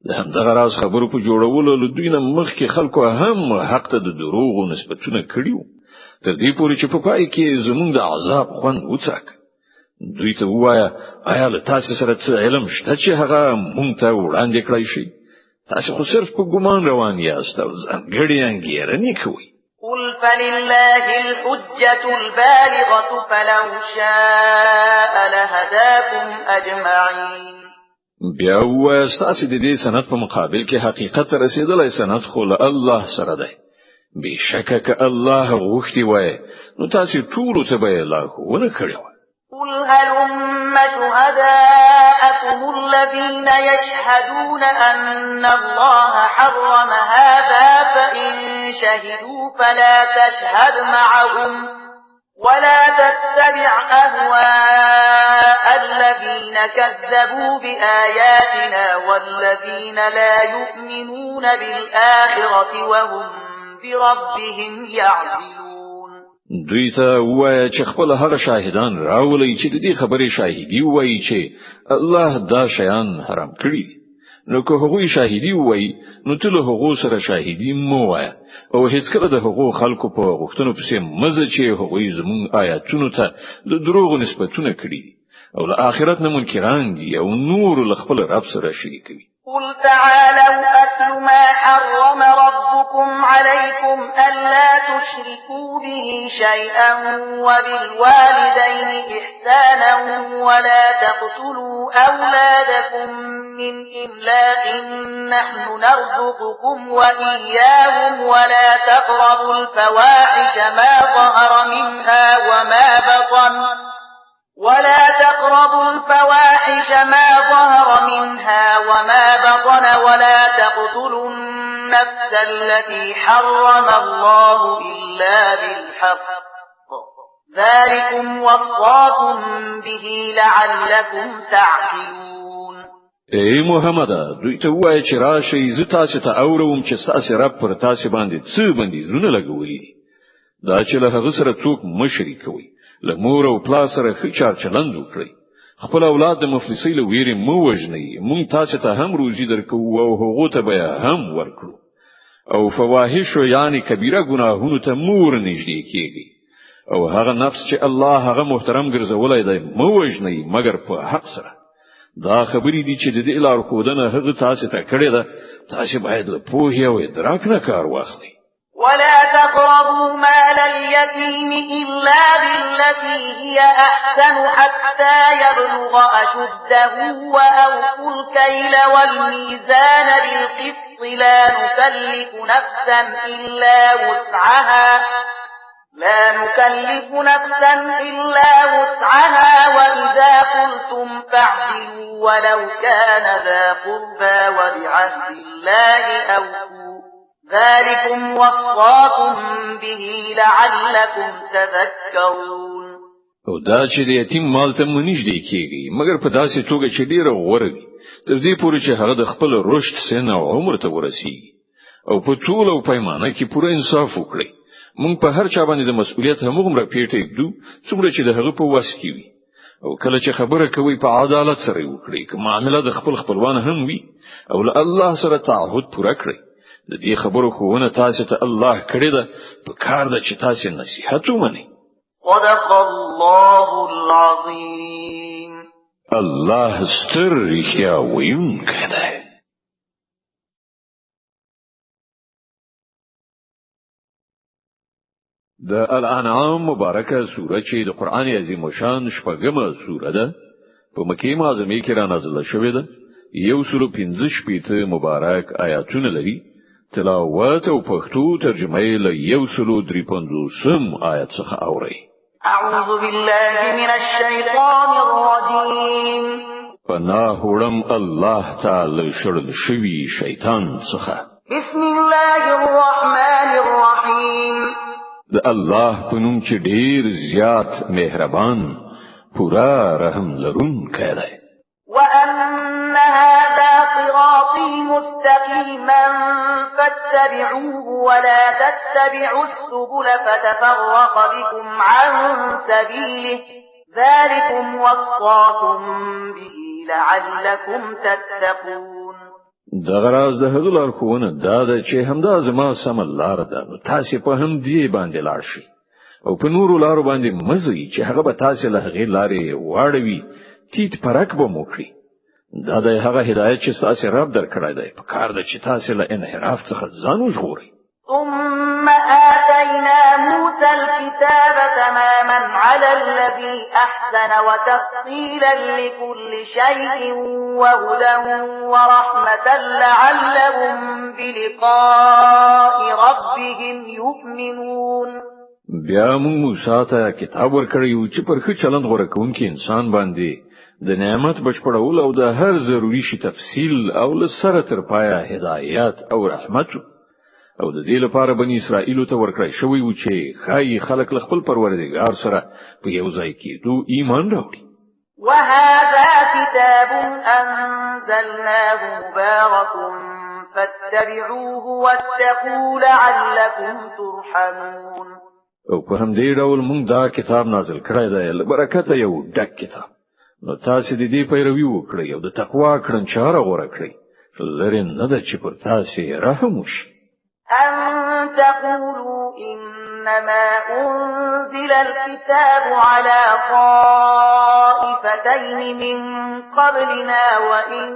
د همدغه راز خبرو په جوړولو له دوی نه مخکې خلکو هم حق ته د دروغو نسبتونه کړیو تر دې پورې چې په پای کې زمون د عذاب خوند وڅاک. دوی ته وایا آیا له تاسو سره څه علم شته چې هغه مونږ ته وړاندې کړی شي؟ تاسو خو صرف په ګمان روان یاست او ځانګړي انګیرنې کوئ. قل فلله الحجة البالغة فلو شاء لهداكم أجمعين. بیا ستاسو د دې سند په مقابل کې حقیقت رسیدلای سند خو له الله سره دی. بشکه الله غوښتي وای نو تاسو ټول ته به لارښوونه کړې وای. قل هلم شهداءكم الذين يشهدون أن الله حرم هذا فإن شهدوا فلا تشهد معهم ولا تتبع أهواء الذين كذبوا بآياتنا والذين لا يؤمنون بالآخرة وهم بربهم يعدلون. دوی ته وایي چې خپل هغه شاهدان راولي چې د دې خبرې شاهدي وایي چې الله دا شیان حرام کړی. نو که هغوی شاهدي وایي نو ته له هغو سره شاهدي مو وایي او هیڅ کله د هغو خلکو په غوښتنو پسې مزه چې هغوی زمون آیاتونو ته د دروغ نسبتونه کړي او له آخرت نه منکران دي او نور له خپل رب سره شریک کوي. قل تعالوا أتل ما حرم ربكم عليكم ألا تشركوا به شيئا وبالوالدين إحسانا ولا تقتلوا أولادكم من إملاق نحن نرزقكم وإياهم ولا تقربوا الفواحش ما ظهر منها وما بطن ولا تقتلوا النفس التي حرم الله إلا بالحق ذلكم وصاكم به لعلكم تعقلون. ای محمد دوی ته وایي چې راشي زه تاسو ته اورم چې تاسو رب پر تاسو باندې څه بندیزونه لګولي دي. دا چې له هغه سره څوک مشرک کوي له مور او پلار سره ښه چار چلند وکړي. خپل اولاد د مفلسۍ له ویرې مو وژنئ. مونږ تاسو ته هم روزي درکو او هغه ته به هم ورکړو. او فواحش یعنی کبیره ګناهونو ته مور نږدې کیږي. او هغه نفس چې الله هغه محترم ګرځولای دی مو وژنئ مگر په حق سره. دا خبرې دي چې د دې لار خودنه هغه تاسو ته کړی ده. تاسو باید له پوهې او ادراک نه کار واخلئ. ولا تقربوا مال اليتيم إلا بالتي هي أحسن حتى يبلغ أشده وأوفوا الكيل والميزان بالقسط لا نكلف نفسا إلا وسعها وإذا قلتم فاعدلوا ولو كان ذا قربى وبعهد الله أوفوا ذلكم وصاكم به لعلكم تذكرون. او دا چې د یتیم مال ته منځدې کیږي مګر په داسې توګه چې ډیره ورغی تر دې پورې چې هغه د خپل رشد سن او عمر ته ورسیږي او په ټول او پیمانه کې پوره انصاف وکړي. مونږ په هر چا باندې د مسؤلیت همغه پیټې دو څومره چې د هغه په واس کې وي. او کله چې خبره کوي په عدالت سره وکړي که معاملې د خپلوان هم وي او له الله سره تعهد پوره کړي. د دې خبرو خوونه تاسو ته الله کړی ده په کار ده چې تاسو نصيحت ومنئ. صدق الله العظیم. الله ستر رښتیا ویونکی دی. د الانعام مبارکه سوره چې د قران عظیم شان شپږمه سوره ده په مکه معظمه کې را نازله شوې ده. 115 مبارک آیاتونه لري. تلاوت او پښتو ترجمه یې له 153 آیت څخه اوري. اعوذ بالله من الشیطان الرجیم. پناه وړم الله تعالی شړل شوی شیطان څخه. بسم الله الرحمن الرحیم. د الله په نوم چې ډیر زیات مهربان پورا رحم لرونکی دی. وأن هذا صراطي مستقيما فاتبعوه ولا تتبعوا السبل فتفرق بكم عن سبيله ذلكم وصاكم به لعلكم تتقون. دغه راز د هغه لارښوونه دا ده چې همدا زما سم لار ده. تاسو په هم دی باندې لاړ شئ او په نورو لارو باندې مزي چې هغه به تاسو له هغه لارې واړوي. تیت پرک به موکړي. دا د هغه هدایت چې تاسو رب درکړی دی. په کار ده چې تاسو له انحراف څخه ځان وژغورئ. ثم آتينا آتينا موسى الكتاب تماما على الذي أحسن وتفصيلا لكل شيء وهدى ورحمة لعلهم بلقاء ربهم يؤمنون. بیا موږ موسی ته کتاب ورکړیو چې پر ښه چلند غوړه کوونکی انسان باندې د نعمت بشپړول او د هر ضروري شي تفصیل او لسره تر پایه هدایت او رحمت او د دې لپاره بنی اسرائیل ته ورکړی شوی و چې خای خلق خپل پروردګار سره په یو ځای کېدو ایمان راوړي. وهذا كتاب أنزلناه مبارك فاتبعوه واتقوا لعلكم ترحمون. او په همدې ډول موږ دا کتاب نازل کړی دی برکت یو ډک کتاب. نو تاسو د دې پیروي وکړئ او د تقوا کړنچاره غوړه کړئ. لري نه ده چې پر تاسو رحم وشي. أن تقولوا إنما أنزل الكتاب على طائفتين من قبلنا وإن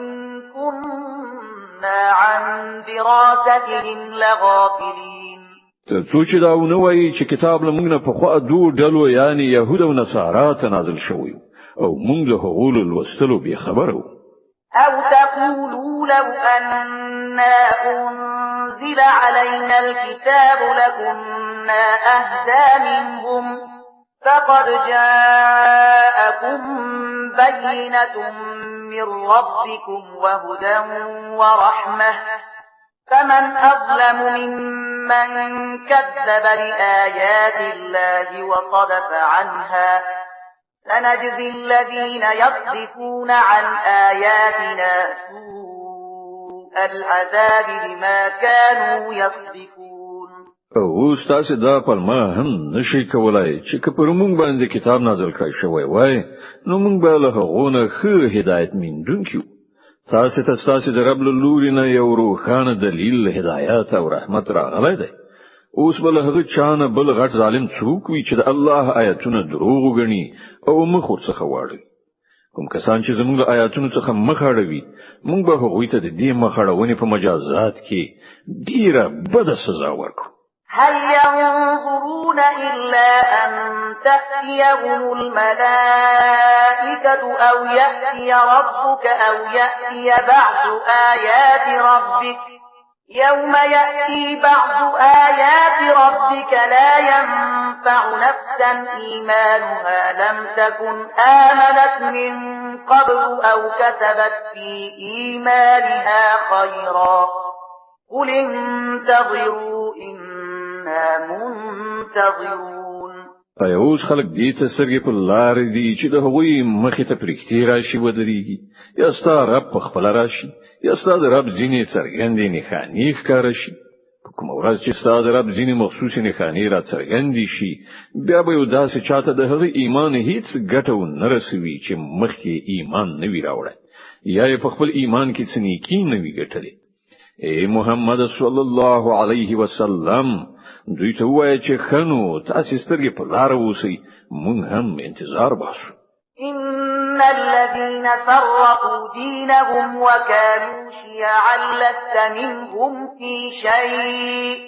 كنا عن دراستهم لغافلين. ترڅو چې دا ونه وایي چې کتاب له موږ نه په خوا دوه ډلو یعنی يهود او نصارا ته نازل شوی او موږ له هغو لوستلو به خبر وو. أو تقولوا لو أنا أنزل علينا الكتاب لكنا أهدى منهم فقد جاءكم بينة من ربكم وهدى ورحمة فمن أظلم ممن كذب بآيات الله وصدف عنها سنجزي الذين يصدفون عن آياتنا سوء العذاب بما كانوا يصدفون. او تاسو دا پرما هم نشي کولای چې پر موږ باندې کتاب نازل کړی شوی وای نو موږ به له هغونه ښه هدایت میندونکو. تاسو د رب له لوري نه یو روښانه دلیل هدایت او رحمت راغلی دی. اوس بل هغه چانه بل غټ ظالم څوک وي چې د الله آیاتونه دروغ وګڼي او مخ ورڅخه واړي. کوم کسان چې زموږ د آیاتونو څخه مخ اړوي موږ به هغوی ته د دې مخ اړونې په مجازات کې ډیره بده سزا ورکړو. هل ينظرون إلا أن تأتيهم الملائكة أو يأتي ربك أو يأتي بعض آيات ربك يوم يأتي بعض آيات ربك لا ينفع نفسا إيمانها لم تكن آمنت من قبل أو كسبت في إيمانها خيرا قل انتظروا إنا منتظرون. اوس خلک دې ته سرګې په لار دي چې د هغوی مخې ته پرېختي راشي ودرېږي یا ستا رب په خپل راشي یا ستا د رب ځینې څرګندې نښانې ښکاره شي. په کومه ورځ چې ستا د رب ځینې مخصوصې نښانې را څرګندې شي بیا به یو داسې چاته د هغه ایمان هیڅ ګټه ونه رسوي چې مخکې ایمان نه وي راوړی یا یې په خپل ایمان کې څه نیکي نه وي ګټلې. اے محمد صلی الله علیه وسلم دوی ته وایي چې خنو تاسو سترګې په لار اوسئ مونږ هم انتظار باسو. إن الذين فرقوا دينهم وكانوا شيعا لست منهم في شيء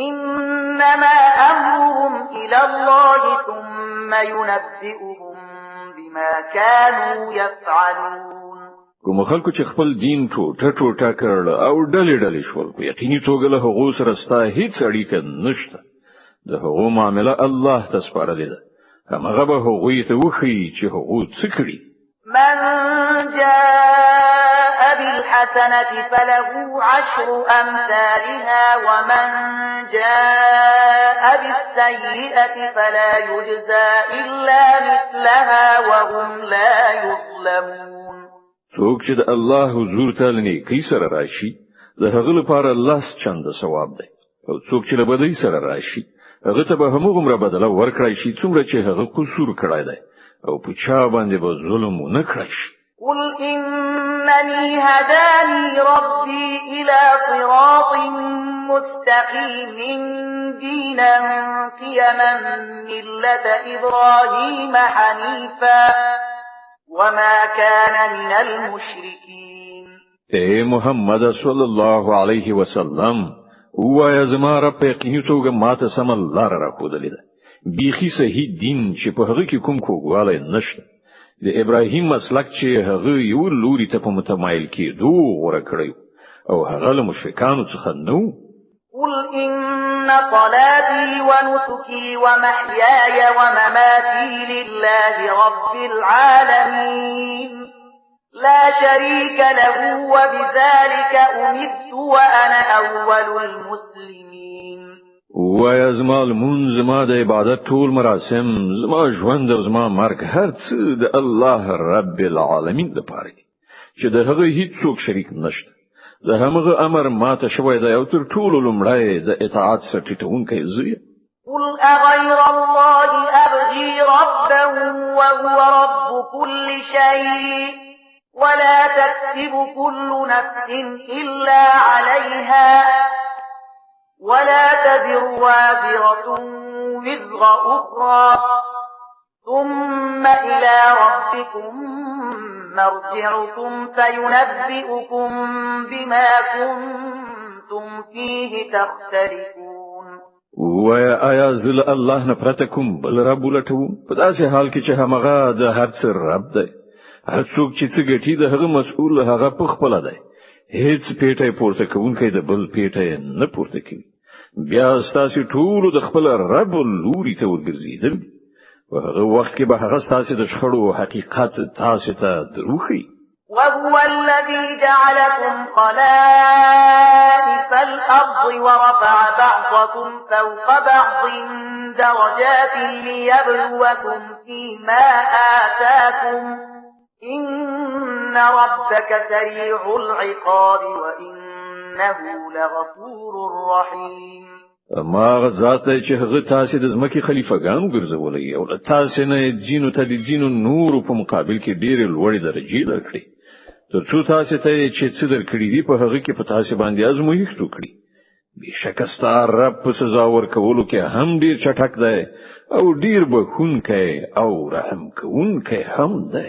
إنما أمرهم إلى الله ثم ينبئهم بما كانوا يفعلون. کوم خلکو چې خپل دین ټوټه کړل او ډلې شول په یقیني توګه له هغو سره ستا هیڅ اړیکه نشته. د هغو معامله الله ته سپارلې ده. همغه به هغوی ته وښیي چې هغو څه کړي. من جاء بالحسنة فله 10 أمثالها ومن جاء بالسيئة فلا يجزى إلا مثلها وهم لا يظلمون. څوک چې د الله حضور ته نیکی سره راشي د هغه لپاره الله چند ثواب دی او څوک چې له بدی سره راشي هغه ته به همغومره بدله ورکړای شي څومره چې هغه قصور کړی دی او په چا باندې به ظلم نه کړی شي. قل إنني هداني ربي إلى صراط مستقيم دينا قيما ملة إبراهيم حنيفا وما كان من المشركين. اے محمد صلی الله علیه وسلم وایا زما رب په یقیني توګه ماته سم لار راښودلې ده بیخي صحیح دین چې په هغه کې کوم کوګوالی نشته د ابراهیم مسلک چې هغه یو لوري ته په متمایل کېدو غوره کړی او هغه له مشرکانو څخه نو قل إن صلاتي ونسكي ومحياي ومماتي لله رب العالمين لا شريك له وبذلك أمرت وأنا أول المسلمين وایا زما لمونځ زما د عبادت ټول مراسم زما ژوند او زما مرګ هر څه د الله رب العالمین لپاره دي چې د هغه هیڅوک شریک نشته د هغه امر ماته شوی دی او تر ټولو لومړی د اطاعت سرټیټونکی زوی قل أغير الله أبغي ربا وهو رب كل شيء ولا تكسب كل نفس إلا عليها ولا تزر وازرة وزر أخرى ثم إلى ربكم مرجعكم فينبئكم بما كنتم فيه تختلفون ويا آیا زل الله نفرتکم بل رب لټو په داسې حال کې چې هغه د هر څه رب دی هر څوک چې څه ګټي د هغه مسؤل هغه په خپل دی هیڅ پیټه پورته کوونکی د بل پیټه نه پورته کوي بیا ستاسو ټول د خپل رب لوري ته ورګرځیدل وهغه وخت کې به هغه ستاسو د شخړو حقیقت تاسو ته دروخي وهو الذي جعلكم خلائف الأرض ورفع بعضكم فوق بعض درجات ليبلوكم فيما آتاكم إن ربك سريع العقاب وإنه لغفور رحيم ما غزات چې هغه تاسو د ځمکې خلیفګانو ګرځولې او تاسو نه جینو ته د جینو نور په مقابل کې ډېر لوړې درجې درکړي ترڅو تاسو ته چې څه درکړي دي په هغه کې په تاسو باندې ازمویښت وکړي بشک ستار رب په سزا ورکولو کې هم ډېر چټک دی او ډېر بخښونکی او رحم کوونکی هم دی